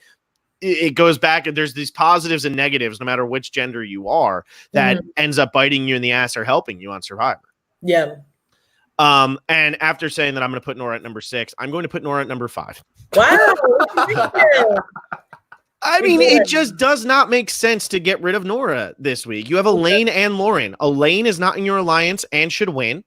Speaker 1: it goes back and there's these positives and negatives, no matter which gender you are, that ends up biting you in the ass or helping you on Survivor.
Speaker 3: Yeah.
Speaker 1: And after saying that I'm going to put Nora at number 6, I'm going to put Nora at number 5.
Speaker 3: Wow.
Speaker 1: I mean, it just does not make sense to get rid of Nora this week. You have Elaine and Lauren. Elaine is not in your alliance and should win.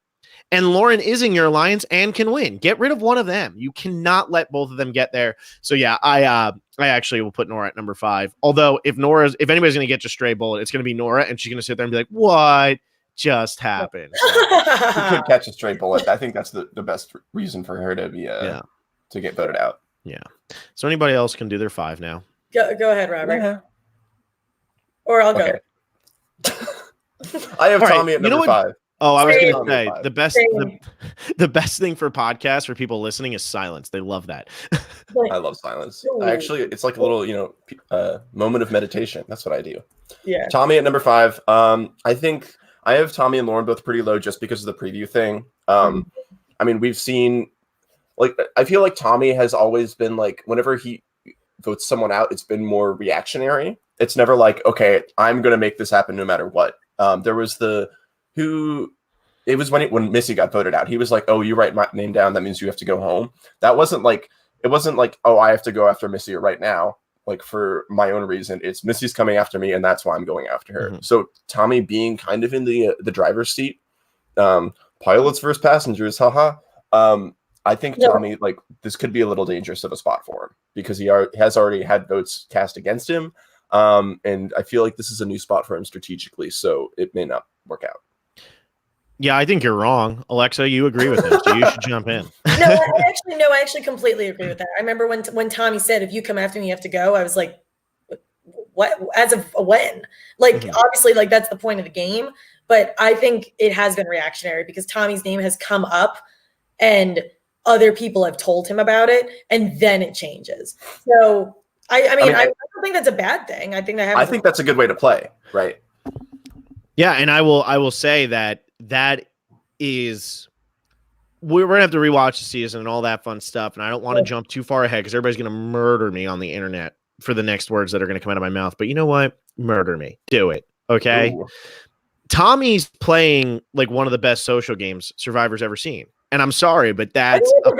Speaker 1: And Lauren is in your alliance and can win. Get rid of one of them. You cannot let both of them get there. So yeah, I actually will put Nora at number 5. Although if anybody's going to get just stray bullet, it's going to be Nora, and she's going to sit there and be like, "What just happened?"
Speaker 2: She could catch a straight bullet. I think that's the best reason for her to be to get voted out.
Speaker 1: Yeah. So anybody else can do their 5 now.
Speaker 3: Go ahead, Robert. Yeah. Or I'll go.
Speaker 2: I have Tommy at number 5.
Speaker 1: Oh, I was going to say the best thing for podcasts for people listening is silence. They love that.
Speaker 2: I love silence. It's like a little, moment of meditation. That's what I do.
Speaker 3: Yeah.
Speaker 2: Tommy at number 5. I think I have Tommy and Lauren both pretty low just because of the preview thing. I mean, we've seen, like, I feel like Tommy has always been like, whenever votes someone out, it's been more reactionary. It's never like, okay, I'm going to make this happen no matter what. There was it was when Missy got voted out. He was like, oh, you write my name down, that means you have to go home. It wasn't like, oh, I have to go after Missy right now. Like for my own reason, it's Missy's coming after me, and that's why I'm going after her. Mm-hmm. So Tommy being kind of in the driver's seat, pilots versus passengers, haha. I think Tommy, like, this could be a little dangerous of a spot for him because he has already had votes cast against him. And I feel like this is a new spot for him strategically, so it may not work out.
Speaker 1: Yeah, I think you're wrong. Alexa, you agree with this, so you should jump in.
Speaker 3: I actually completely agree with that. I remember when Tommy said, if you come after me, you have to go. I was like, what? As of when? Like, obviously, like, that's the point of the game. But I think it has been reactionary because Tommy's name has come up and other people have told him about it, and then it changes. So, I don't think that's a bad thing. I think that's
Speaker 2: a good way to play, right?
Speaker 1: Yeah, and I will say that is we're gonna have to rewatch the season and all that fun stuff, and I don't want to jump too far ahead because everybody's gonna murder me on the internet for the next words that are gonna come out of my mouth. But you know what? Murder me. Do it. Okay. Ooh. Tommy's playing like one of the best social games Survivor's ever seen. And I'm sorry, but that's all over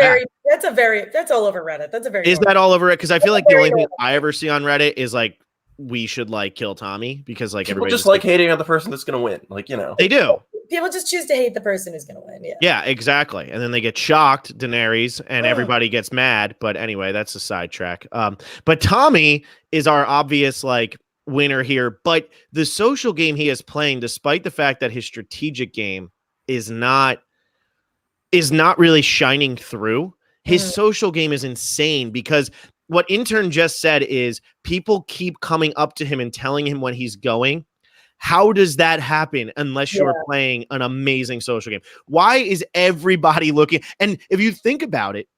Speaker 3: Reddit.
Speaker 1: That all over it? Because I feel like the only thing I ever see on Reddit is like, we should like kill Tommy because like
Speaker 2: people just like hating on the person that's gonna win. Like, you know,
Speaker 1: they do.
Speaker 3: People just choose to hate the person who's gonna win.
Speaker 1: Yeah, exactly. And then they get shocked, Daenerys, and everybody gets mad. But anyway, that's a sidetrack. But Tommy is our obvious like winner here. But the social game he is playing, despite the fact that his strategic game is not really shining through, his social game is insane because what Intern just said is people keep coming up to him and telling him when he's going. How does that happen unless you're playing an amazing social game? Why is everybody looking? And if you think about it,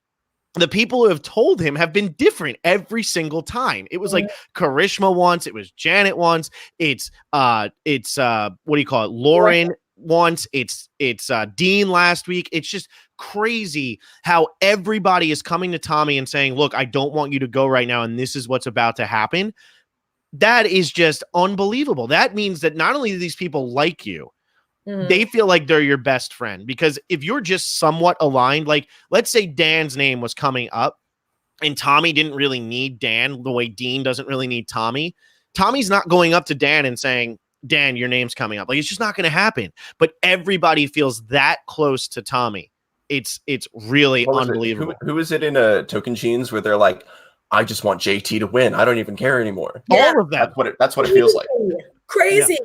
Speaker 1: the people who have told him have been different every single time. It was like Karishma once, it was Janet once, it's what do you call it? Lauren once, it's Dean last week. It's just crazy how everybody is coming to Tommy and saying, look, I don't want you to go right now, and this is what's about to happen. That is just unbelievable. That means that not only do these people like you, they feel like they're your best friend. Because if you're just somewhat aligned, like let's say Dan's name was coming up and Tommy didn't really need Dan the way Dean doesn't really need Tommy. Tommy's not going up to Dan and saying, Dan, your name's coming up. Like, it's just not going to happen. But everybody feels that close to Tommy. It's really unbelievable.
Speaker 2: Who is it in Token Jeans where they're like, I just want JT to win. I don't even care anymore.
Speaker 1: All of them.
Speaker 2: That's what it feels like.
Speaker 3: Crazy.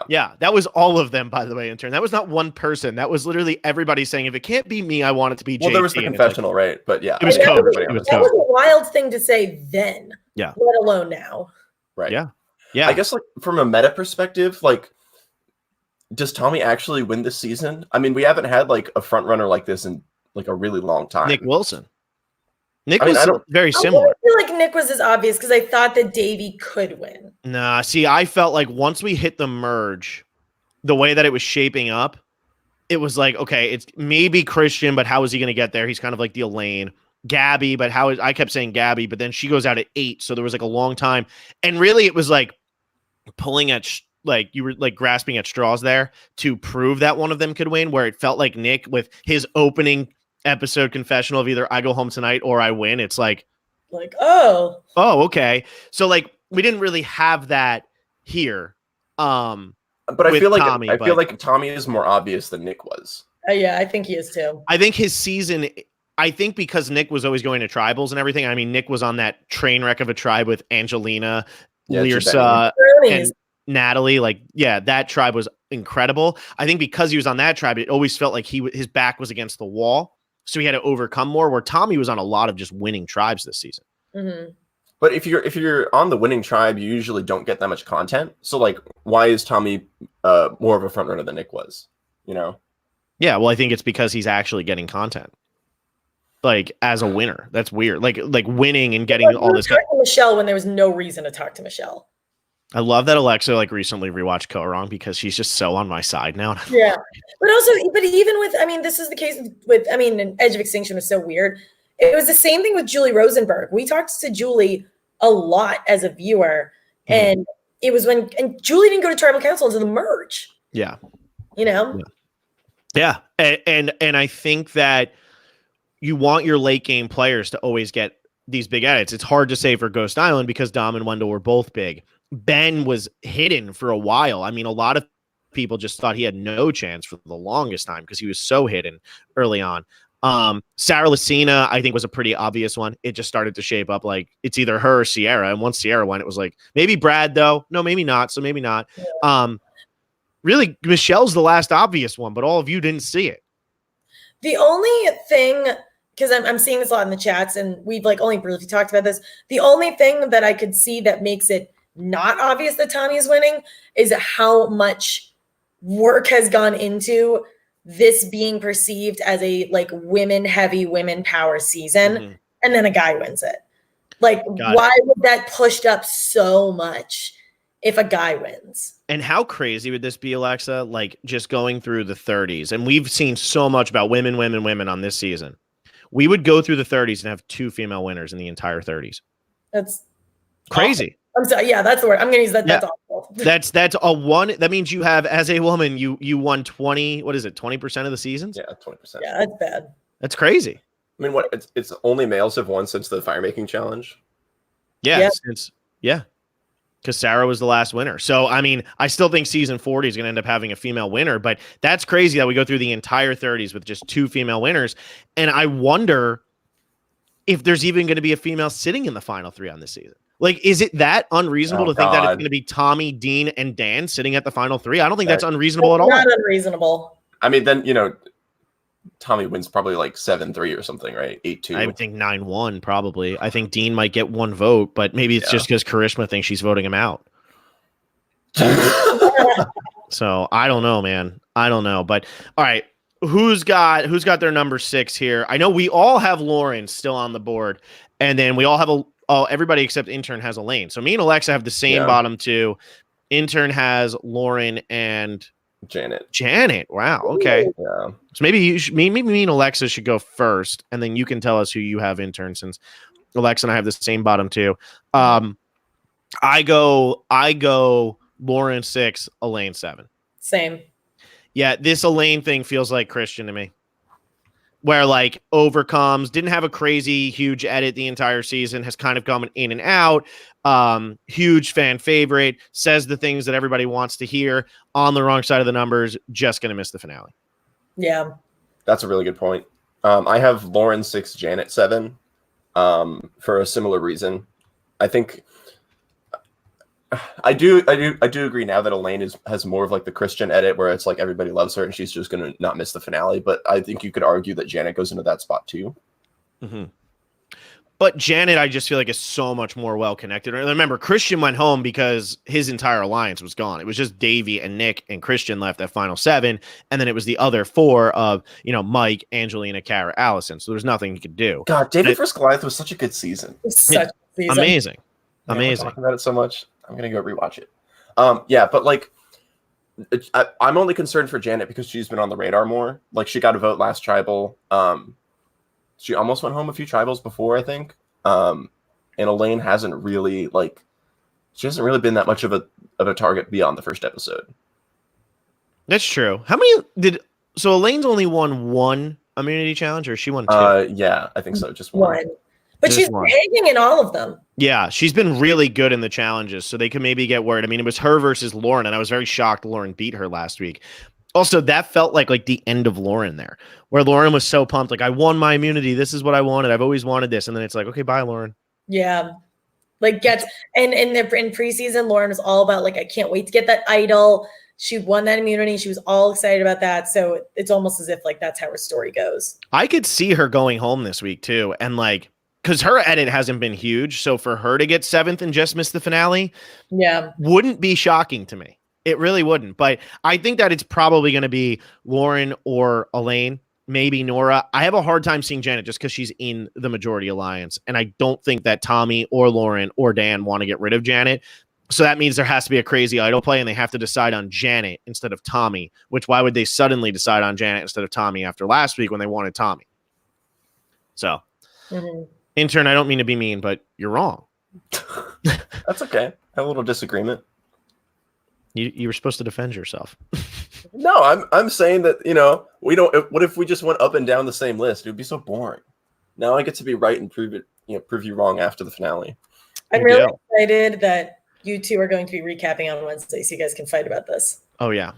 Speaker 2: Yeah.
Speaker 1: That was all of them, by the way, Intern. That was not one person. That was literally everybody saying, if it can't be me, I want it to be JT.
Speaker 2: Well, there was the confessional, right? But yeah.
Speaker 1: It was code.
Speaker 3: That was a wild thing to say then.
Speaker 1: Yeah.
Speaker 3: Let alone now.
Speaker 2: Right.
Speaker 1: Yeah.
Speaker 2: I guess like from a meta perspective, like, does Tommy actually win this season? I mean, we haven't had like a front runner like this in like a really long time.
Speaker 1: Nick Wilson. Was very similar.
Speaker 3: I feel like Nick was as obvious because I thought that Davey could win.
Speaker 1: Nah, see, I felt like once we hit the merge, the way that it was shaping up, it was like, okay, it's maybe Christian, but how is he going to get there? He's kind of like the Elaine. Gabby, but I kept saying Gabby, but then she goes out at 8, so there was like a long time. And really, it was like pulling at like you were like grasping at straws there to prove that one of them could win, where it felt like Nick with his opening episode confessional of either I go home tonight or I win. It's like
Speaker 3: oh,
Speaker 1: okay. So like we didn't really have that here.
Speaker 2: But I feel like Tommy is more obvious than Nick was.
Speaker 3: Yeah, I think he is too.
Speaker 1: I think his season, because Nick was always going to tribals and everything. I mean, Nick was on that train wreck of a tribe with Angelina, Lyrsa, and Natalie. Like, yeah, that tribe was incredible. I think because he was on that tribe, it always felt like his back was against the wall. So he had to overcome more, where Tommy was on a lot of just winning tribes this season.
Speaker 3: Mm-hmm.
Speaker 2: But if you're on the winning tribe, you usually don't get that much content. So like, why is Tommy more of a front runner than Nick was? You know?
Speaker 1: Yeah, well, I think it's because he's actually getting content. Like as a winner, that's weird. Like winning and getting all this.
Speaker 3: Michelle, when there was no reason to talk to Michelle.
Speaker 1: I love that Alexa like recently rewatched Ko-Rong because she's just so on my side now.
Speaker 3: Yeah, but even with, I mean, this is the case with, I mean, Edge of Extinction was so weird. It was the same thing with Julie Rosenberg. We talked to Julie a lot as a viewer.
Speaker 1: Mhm.
Speaker 3: And it was and Julie didn't go to tribal council until the merge.
Speaker 1: Yeah.
Speaker 3: You know?
Speaker 1: Yeah. And I think that you want your late game players to always get these big edits. It's hard to say for Ghost Island because Dom and Wendell were both big. Ben was hidden for a while. I mean, a lot of people just thought he had no chance for the longest time because he was so hidden early on. Sarah Lucina, I think, was a pretty obvious one. It just started to shape up like it's either her or Sierra. And once Sierra went, it was like maybe Brad, though. No, maybe not. So maybe not. Really, Michelle's the last obvious one, but all of you didn't see it.
Speaker 3: The only thing, because I'm seeing this a lot in the chats, and we've like only briefly talked about this. The only thing that I could see that makes it not obvious that Tommy is winning is how much work has gone into this being perceived as a like women heavy, women power season, and then a guy wins it. Like, why would that pushed up so much if a guy wins?
Speaker 1: And how crazy would this be, Alexa? Like just going through the 30s, and we've seen so much about women on this season. We would go through the 30s and have 2 female winners in the entire 30s.
Speaker 3: That's
Speaker 1: crazy.
Speaker 3: Awful. I'm sorry. Yeah, that's the word. I'm going to use that.
Speaker 1: Yeah.
Speaker 3: That's awful.
Speaker 1: That's a one. That means you have, as a woman, you won 20. What is it? 20% of the seasons?
Speaker 2: Yeah, 20%.
Speaker 3: Yeah, that's bad.
Speaker 1: That's crazy.
Speaker 2: I mean, what? It's only males have won since the fire making challenge.
Speaker 1: Yeah, because Sarah was the last winner. So, I mean, I still think season 40 is going to end up having a female winner, but that's crazy that we go through the entire 30s with just 2 female winners. And I wonder if there's even going to be a female sitting in the final 3 on this season. Like, is it that unreasonable to think that it's going to be Tommy, Dean, and Dan sitting at the final 3? I don't think that's unreasonable at all.
Speaker 3: Not unreasonable.
Speaker 2: I mean, then, Tommy wins probably like 7-3 or something, right? 8-2.
Speaker 1: I would think 9-1 probably. I think Dean might get 1 vote, but maybe it's just because Karishma thinks she's voting him out. So I don't know, man. I don't know. But all right, who's got their number 6 here? I know we all have Lauren still on the board, and then we all have everybody except Intern has Elaine. So me and Alexa have the same bottom 2. Intern has Lauren and Janet. Wow. Okay.
Speaker 2: Yeah.
Speaker 1: So maybe me and Alexa should go first, and then you can tell us who you have Intern, since Alexa and I have the same bottom 2. I go Lauren 6, Elaine 7.
Speaker 3: Same.
Speaker 1: Yeah, this Elaine thing feels like Christian to me. Where like overcomes, didn't have a crazy huge edit the entire season, has kind of gone in and out. Huge fan favorite, says the things that everybody wants to hear on the wrong side of the numbers, just going to miss the finale.
Speaker 3: Yeah.
Speaker 2: That's a really good point. I have Lauren 6, Janet 7 for a similar reason. I think I do agree now that Elaine has more of like the Christian edit where it's like everybody loves her and she's just going to not miss the finale. But I think you could argue that Janet goes into that spot too.
Speaker 1: Mm-hmm. But Janet, I just feel like is so much more well-connected. And remember, Christian went home because his entire alliance was gone. It was just Davey and Nick and Christian left at final 7. And then it was the other 4 of, Mike, Angelina, Kara, Allison. So there's nothing you could do.
Speaker 2: God, David vs. Goliath was such a good season.
Speaker 3: Such a season.
Speaker 1: Amazing.
Speaker 2: Yeah, amazing. We're talking about it so much. I'm going to go rewatch it. But like, I'm only concerned for Janet because she's been on the radar more. Like, she got a vote last tribal. She almost went home a few tribals before, I think. And Elaine hasn't really been that much of a target beyond the first episode.
Speaker 1: That's true. How many so Elaine's only won 1 immunity challenge, or she won 2?
Speaker 2: Yeah, I think so. Just 1.
Speaker 3: But she's hanging in all of them.
Speaker 1: Yeah, she's been really good in the challenges, so they could maybe get word. I mean, it was her versus Lauren, and I was very shocked Lauren beat her last week. Also, that felt like the end of Lauren there, where Lauren was so pumped, like, I won my immunity. This is what I wanted. I've always wanted this. And then it's like, okay, bye, Lauren.
Speaker 3: Yeah. In preseason, Lauren was all about, like, I can't wait to get that idol. She won that immunity. She was all excited about that. So it's almost as if, like, that's how her story goes.
Speaker 1: I could see her going home this week, too. And, like, because her edit hasn't been huge. So for her to get 7th and just miss the finale, wouldn't be shocking to me. It really wouldn't. But I think that it's probably going to be Lauren or Elaine, maybe Nora. I have a hard time seeing Janet just because she's in the majority alliance. And I don't think that Tommy or Lauren or Dan want to get rid of Janet. So that means there has to be a crazy idol play and they have to decide on Janet instead of Tommy, which why would they suddenly decide on Janet instead of Tommy after last week when they wanted Tommy? So, Intern, I don't mean to be mean, but you're wrong.
Speaker 2: That's okay. Have a little disagreement.
Speaker 1: You were supposed to defend yourself.
Speaker 2: No, I'm saying that, you know, we don't. What if we just went up and down the same list? It would be so boring. Now I get to be right and prove you wrong after the finale.
Speaker 3: I'm really excited that you two are going to be recapping on Wednesday, so you guys can fight about this.
Speaker 1: Oh yeah,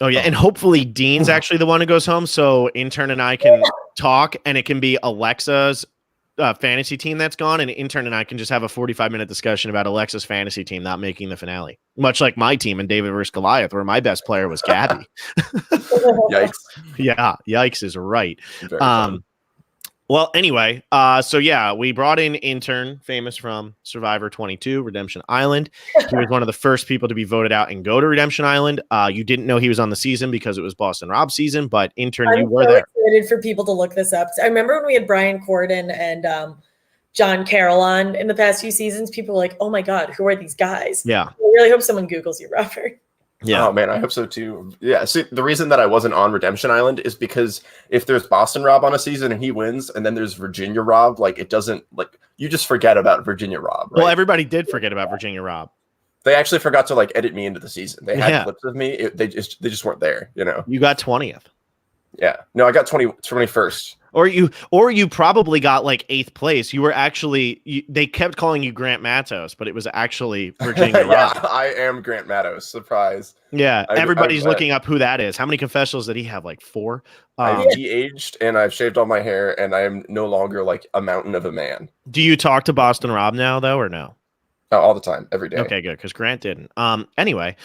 Speaker 1: and hopefully Dean's actually the one who goes home, so Intern and I can talk, and it can be Alexa's fantasy team that's gone, and Intern and I can just have a 45-minute discussion about Alexa's fantasy team not making the finale, much like my team in David vs. Goliath, where my best player was Gabby.
Speaker 2: Yikes!
Speaker 1: Yeah, yikes is right.
Speaker 2: Very funny.
Speaker 1: Well, anyway, so yeah, we brought in Intern, famous from Survivor 22, Redemption Island. He was one of the first people to be voted out and go to Redemption Island. You didn't know he was on the season because it was Boston Rob's season, but Intern, you were there.
Speaker 3: I'm excited for people to look this up. I remember when we had Brian Corden and John Carroll on in the past few seasons, people were like, oh my God, who are these guys?
Speaker 1: Yeah.
Speaker 3: I really hope someone Googles you, Robert.
Speaker 1: Yeah.
Speaker 2: Oh man, I hope so too. Yeah. See, the reason that I wasn't on Redemption Island is because if there's Boston Rob on a season and he wins, and then there's Virginia Rob, like it doesn't like you just forget about Virginia Rob. Right?
Speaker 1: Well, everybody did forget about Virginia Rob.
Speaker 2: They actually forgot to like edit me into the season. They had clips of me. They just weren't there. You know.
Speaker 1: You got 20th.
Speaker 2: Yeah. No, I got 21st.
Speaker 1: Or you probably got like 8th place. You were actually they kept calling you Grant Matos, but it was actually Virginia Rob.
Speaker 2: Yeah, I am Grant Matos. Surprise.
Speaker 1: Yeah, everybody's looking up who that is. How many confessionals did he have? Like 4?
Speaker 2: I've de-aged and I've shaved all my hair, and I am no longer like a mountain of a man.
Speaker 1: Do you talk to Boston Rob now though, or no?
Speaker 2: All the time, every day.
Speaker 1: Okay, good, because Grant didn't. Anyway.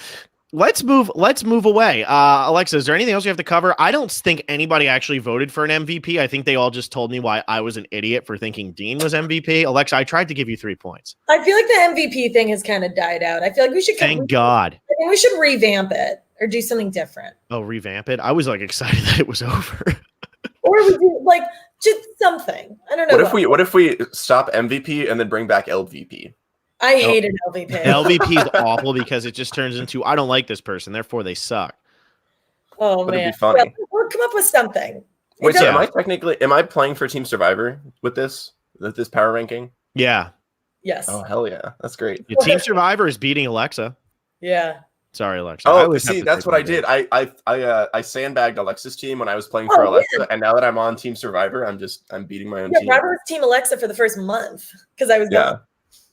Speaker 1: Let's move away. Alexa, is there anything else you have to cover? I don't think anybody actually voted for an MVP. I think they all just told me why I was an idiot for thinking Dean was MVP. Alexa, I tried to give you 3 points.
Speaker 3: I feel like the MVP thing has kind of died out. I feel like we should
Speaker 1: Thank God.
Speaker 3: I think we should revamp it or do something different.
Speaker 1: Oh, revamp it? I was like excited that it was over.
Speaker 3: Or we do like just something. I don't know.
Speaker 2: What if we stop MVP and then bring back LVP?
Speaker 3: I hated LVP.
Speaker 1: LVP is awful because it just turns into I don't like this person, therefore they suck.
Speaker 3: Oh
Speaker 2: but
Speaker 3: man,
Speaker 2: it'd be funny.
Speaker 3: We'll come up with something.
Speaker 2: Wait, so am I playing for Team Survivor with this power ranking?
Speaker 1: Yeah.
Speaker 3: Yes.
Speaker 2: Oh hell yeah, that's great.
Speaker 1: Your Team Survivor is beating Alexa.
Speaker 3: Yeah.
Speaker 1: Sorry, Alexa.
Speaker 2: Oh, see, that's what I did. I sandbagged Alexa's team when I was playing for Alexa, and now that I'm on Team Survivor, I'm beating my own team.
Speaker 3: Robert was Team Alexa for the first month because I was gone.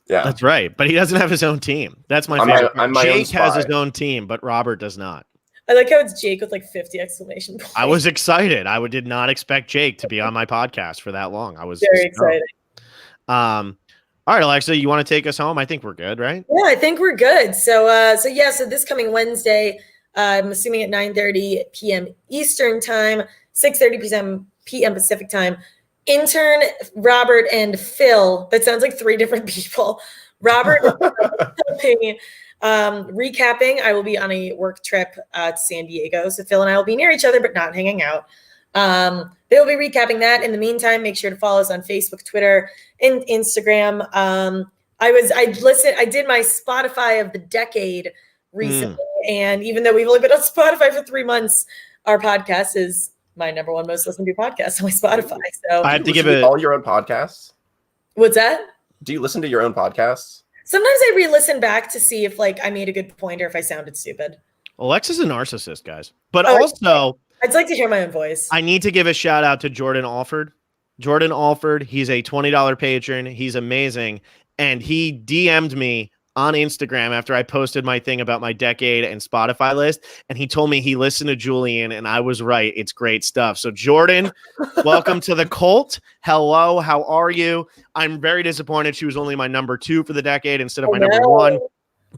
Speaker 2: Yeah,
Speaker 1: that's right. But he doesn't have his own team. That's my favorite. Jake has his own team, but Robert does not.
Speaker 3: I like how it's Jake with like 50 exclamation points.
Speaker 1: I was excited. I did not expect Jake to be on my podcast for that long. I was
Speaker 3: very excited.
Speaker 1: All right, Alexa, you want to take us home? I think we're good, right?
Speaker 3: Yeah, I think we're good. So this coming Wednesday, I'm assuming at 9:30 p.m. Eastern time, 6:30 p.m. Pacific time. Intern, Robert, and Phil. That sounds like 3 different people. Robert helping recapping. I will be on a work trip to San Diego, so Phil and I will be near each other, but not hanging out. They will be recapping that. In the meantime, make sure to follow us on Facebook, Twitter, and Instagram. I did my Spotify of the decade recently, and even though we've only been on Spotify for 3 months, our podcast is my number 1 most listened to podcast on my Spotify. So
Speaker 1: I have to give
Speaker 2: all your own podcasts.
Speaker 3: What's that?
Speaker 2: Do you listen to your own podcasts?
Speaker 3: Sometimes I re-listen back to see if like I made a good point or if I sounded stupid.
Speaker 1: Alexa's a narcissist, guys. But also,
Speaker 3: I'd like to hear my own voice.
Speaker 1: I need to give a shout out to Jordan Alford. Jordan Alford, he's a $20 patron. He's amazing. And he DM'd me on Instagram after I posted my thing about my decade and Spotify list. And he told me he listened to Julian, and I was right. It's great stuff. So Jordan, welcome to the cult. Hello. How are you? I'm very disappointed she was only my number 2 for the decade instead of my number 1.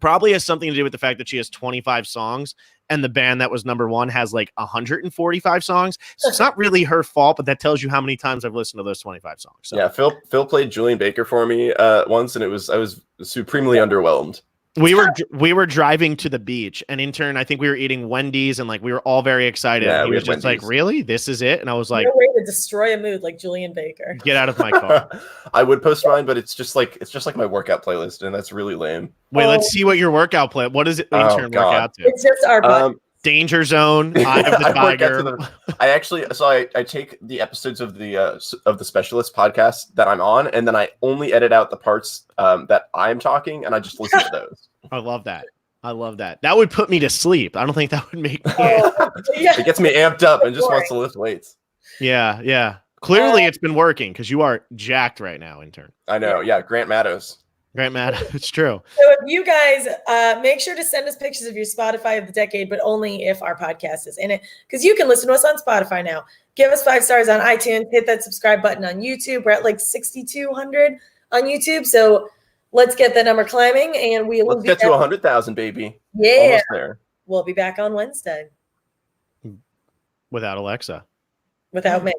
Speaker 1: Probably has something to do with the fact that she has 25 songs and the band that was number 1 has like 145 songs. So it's not really her fault, but that tells you how many times I've listened to those 25 songs. So.
Speaker 2: Yeah, Phil played Julian Baker for me once, and I was supremely underwhelmed.
Speaker 1: We were driving to the beach, and Intern, I think we were eating Wendy's, and like we were all very excited.
Speaker 2: Yeah,
Speaker 1: he was just like, "Really? This is it?" And I was like,
Speaker 3: "No way to destroy a mood like Julian Baker."
Speaker 1: Get out of my car.
Speaker 2: I would post mine, but it's just like my workout playlist, and that's really lame.
Speaker 1: Wait, let's see what your workout play. What does it Intern work out to?
Speaker 3: It's just our
Speaker 1: Danger Zone, Eye of the Tiger.
Speaker 2: I actually, I take the episodes of the Specialist podcast that I'm on, and then I only edit out the parts that I'm talking, and I just listen to those.
Speaker 1: I love that. I love that. That would put me to sleep. I don't think that would make me.
Speaker 2: It gets me amped up and just wants to lift weights.
Speaker 1: Yeah, yeah. Clearly, it's been working because you are jacked right now, intern.
Speaker 2: I know. Yeah, Grant Matos.
Speaker 1: Grant Matt, it's true.
Speaker 3: So if you guys make sure to send us pictures of your Spotify of the decade, but only if our podcast is in it, because you can listen to us on Spotify now. Give us 5 stars on iTunes. Hit that subscribe button on YouTube. We're at like 6,200 on YouTube, so let's get that number climbing, and we will
Speaker 2: Let's get to 100,000, baby.
Speaker 3: Yeah,
Speaker 2: Almost there.
Speaker 3: We'll be back on Wednesday
Speaker 1: Without Alexa.
Speaker 3: without me.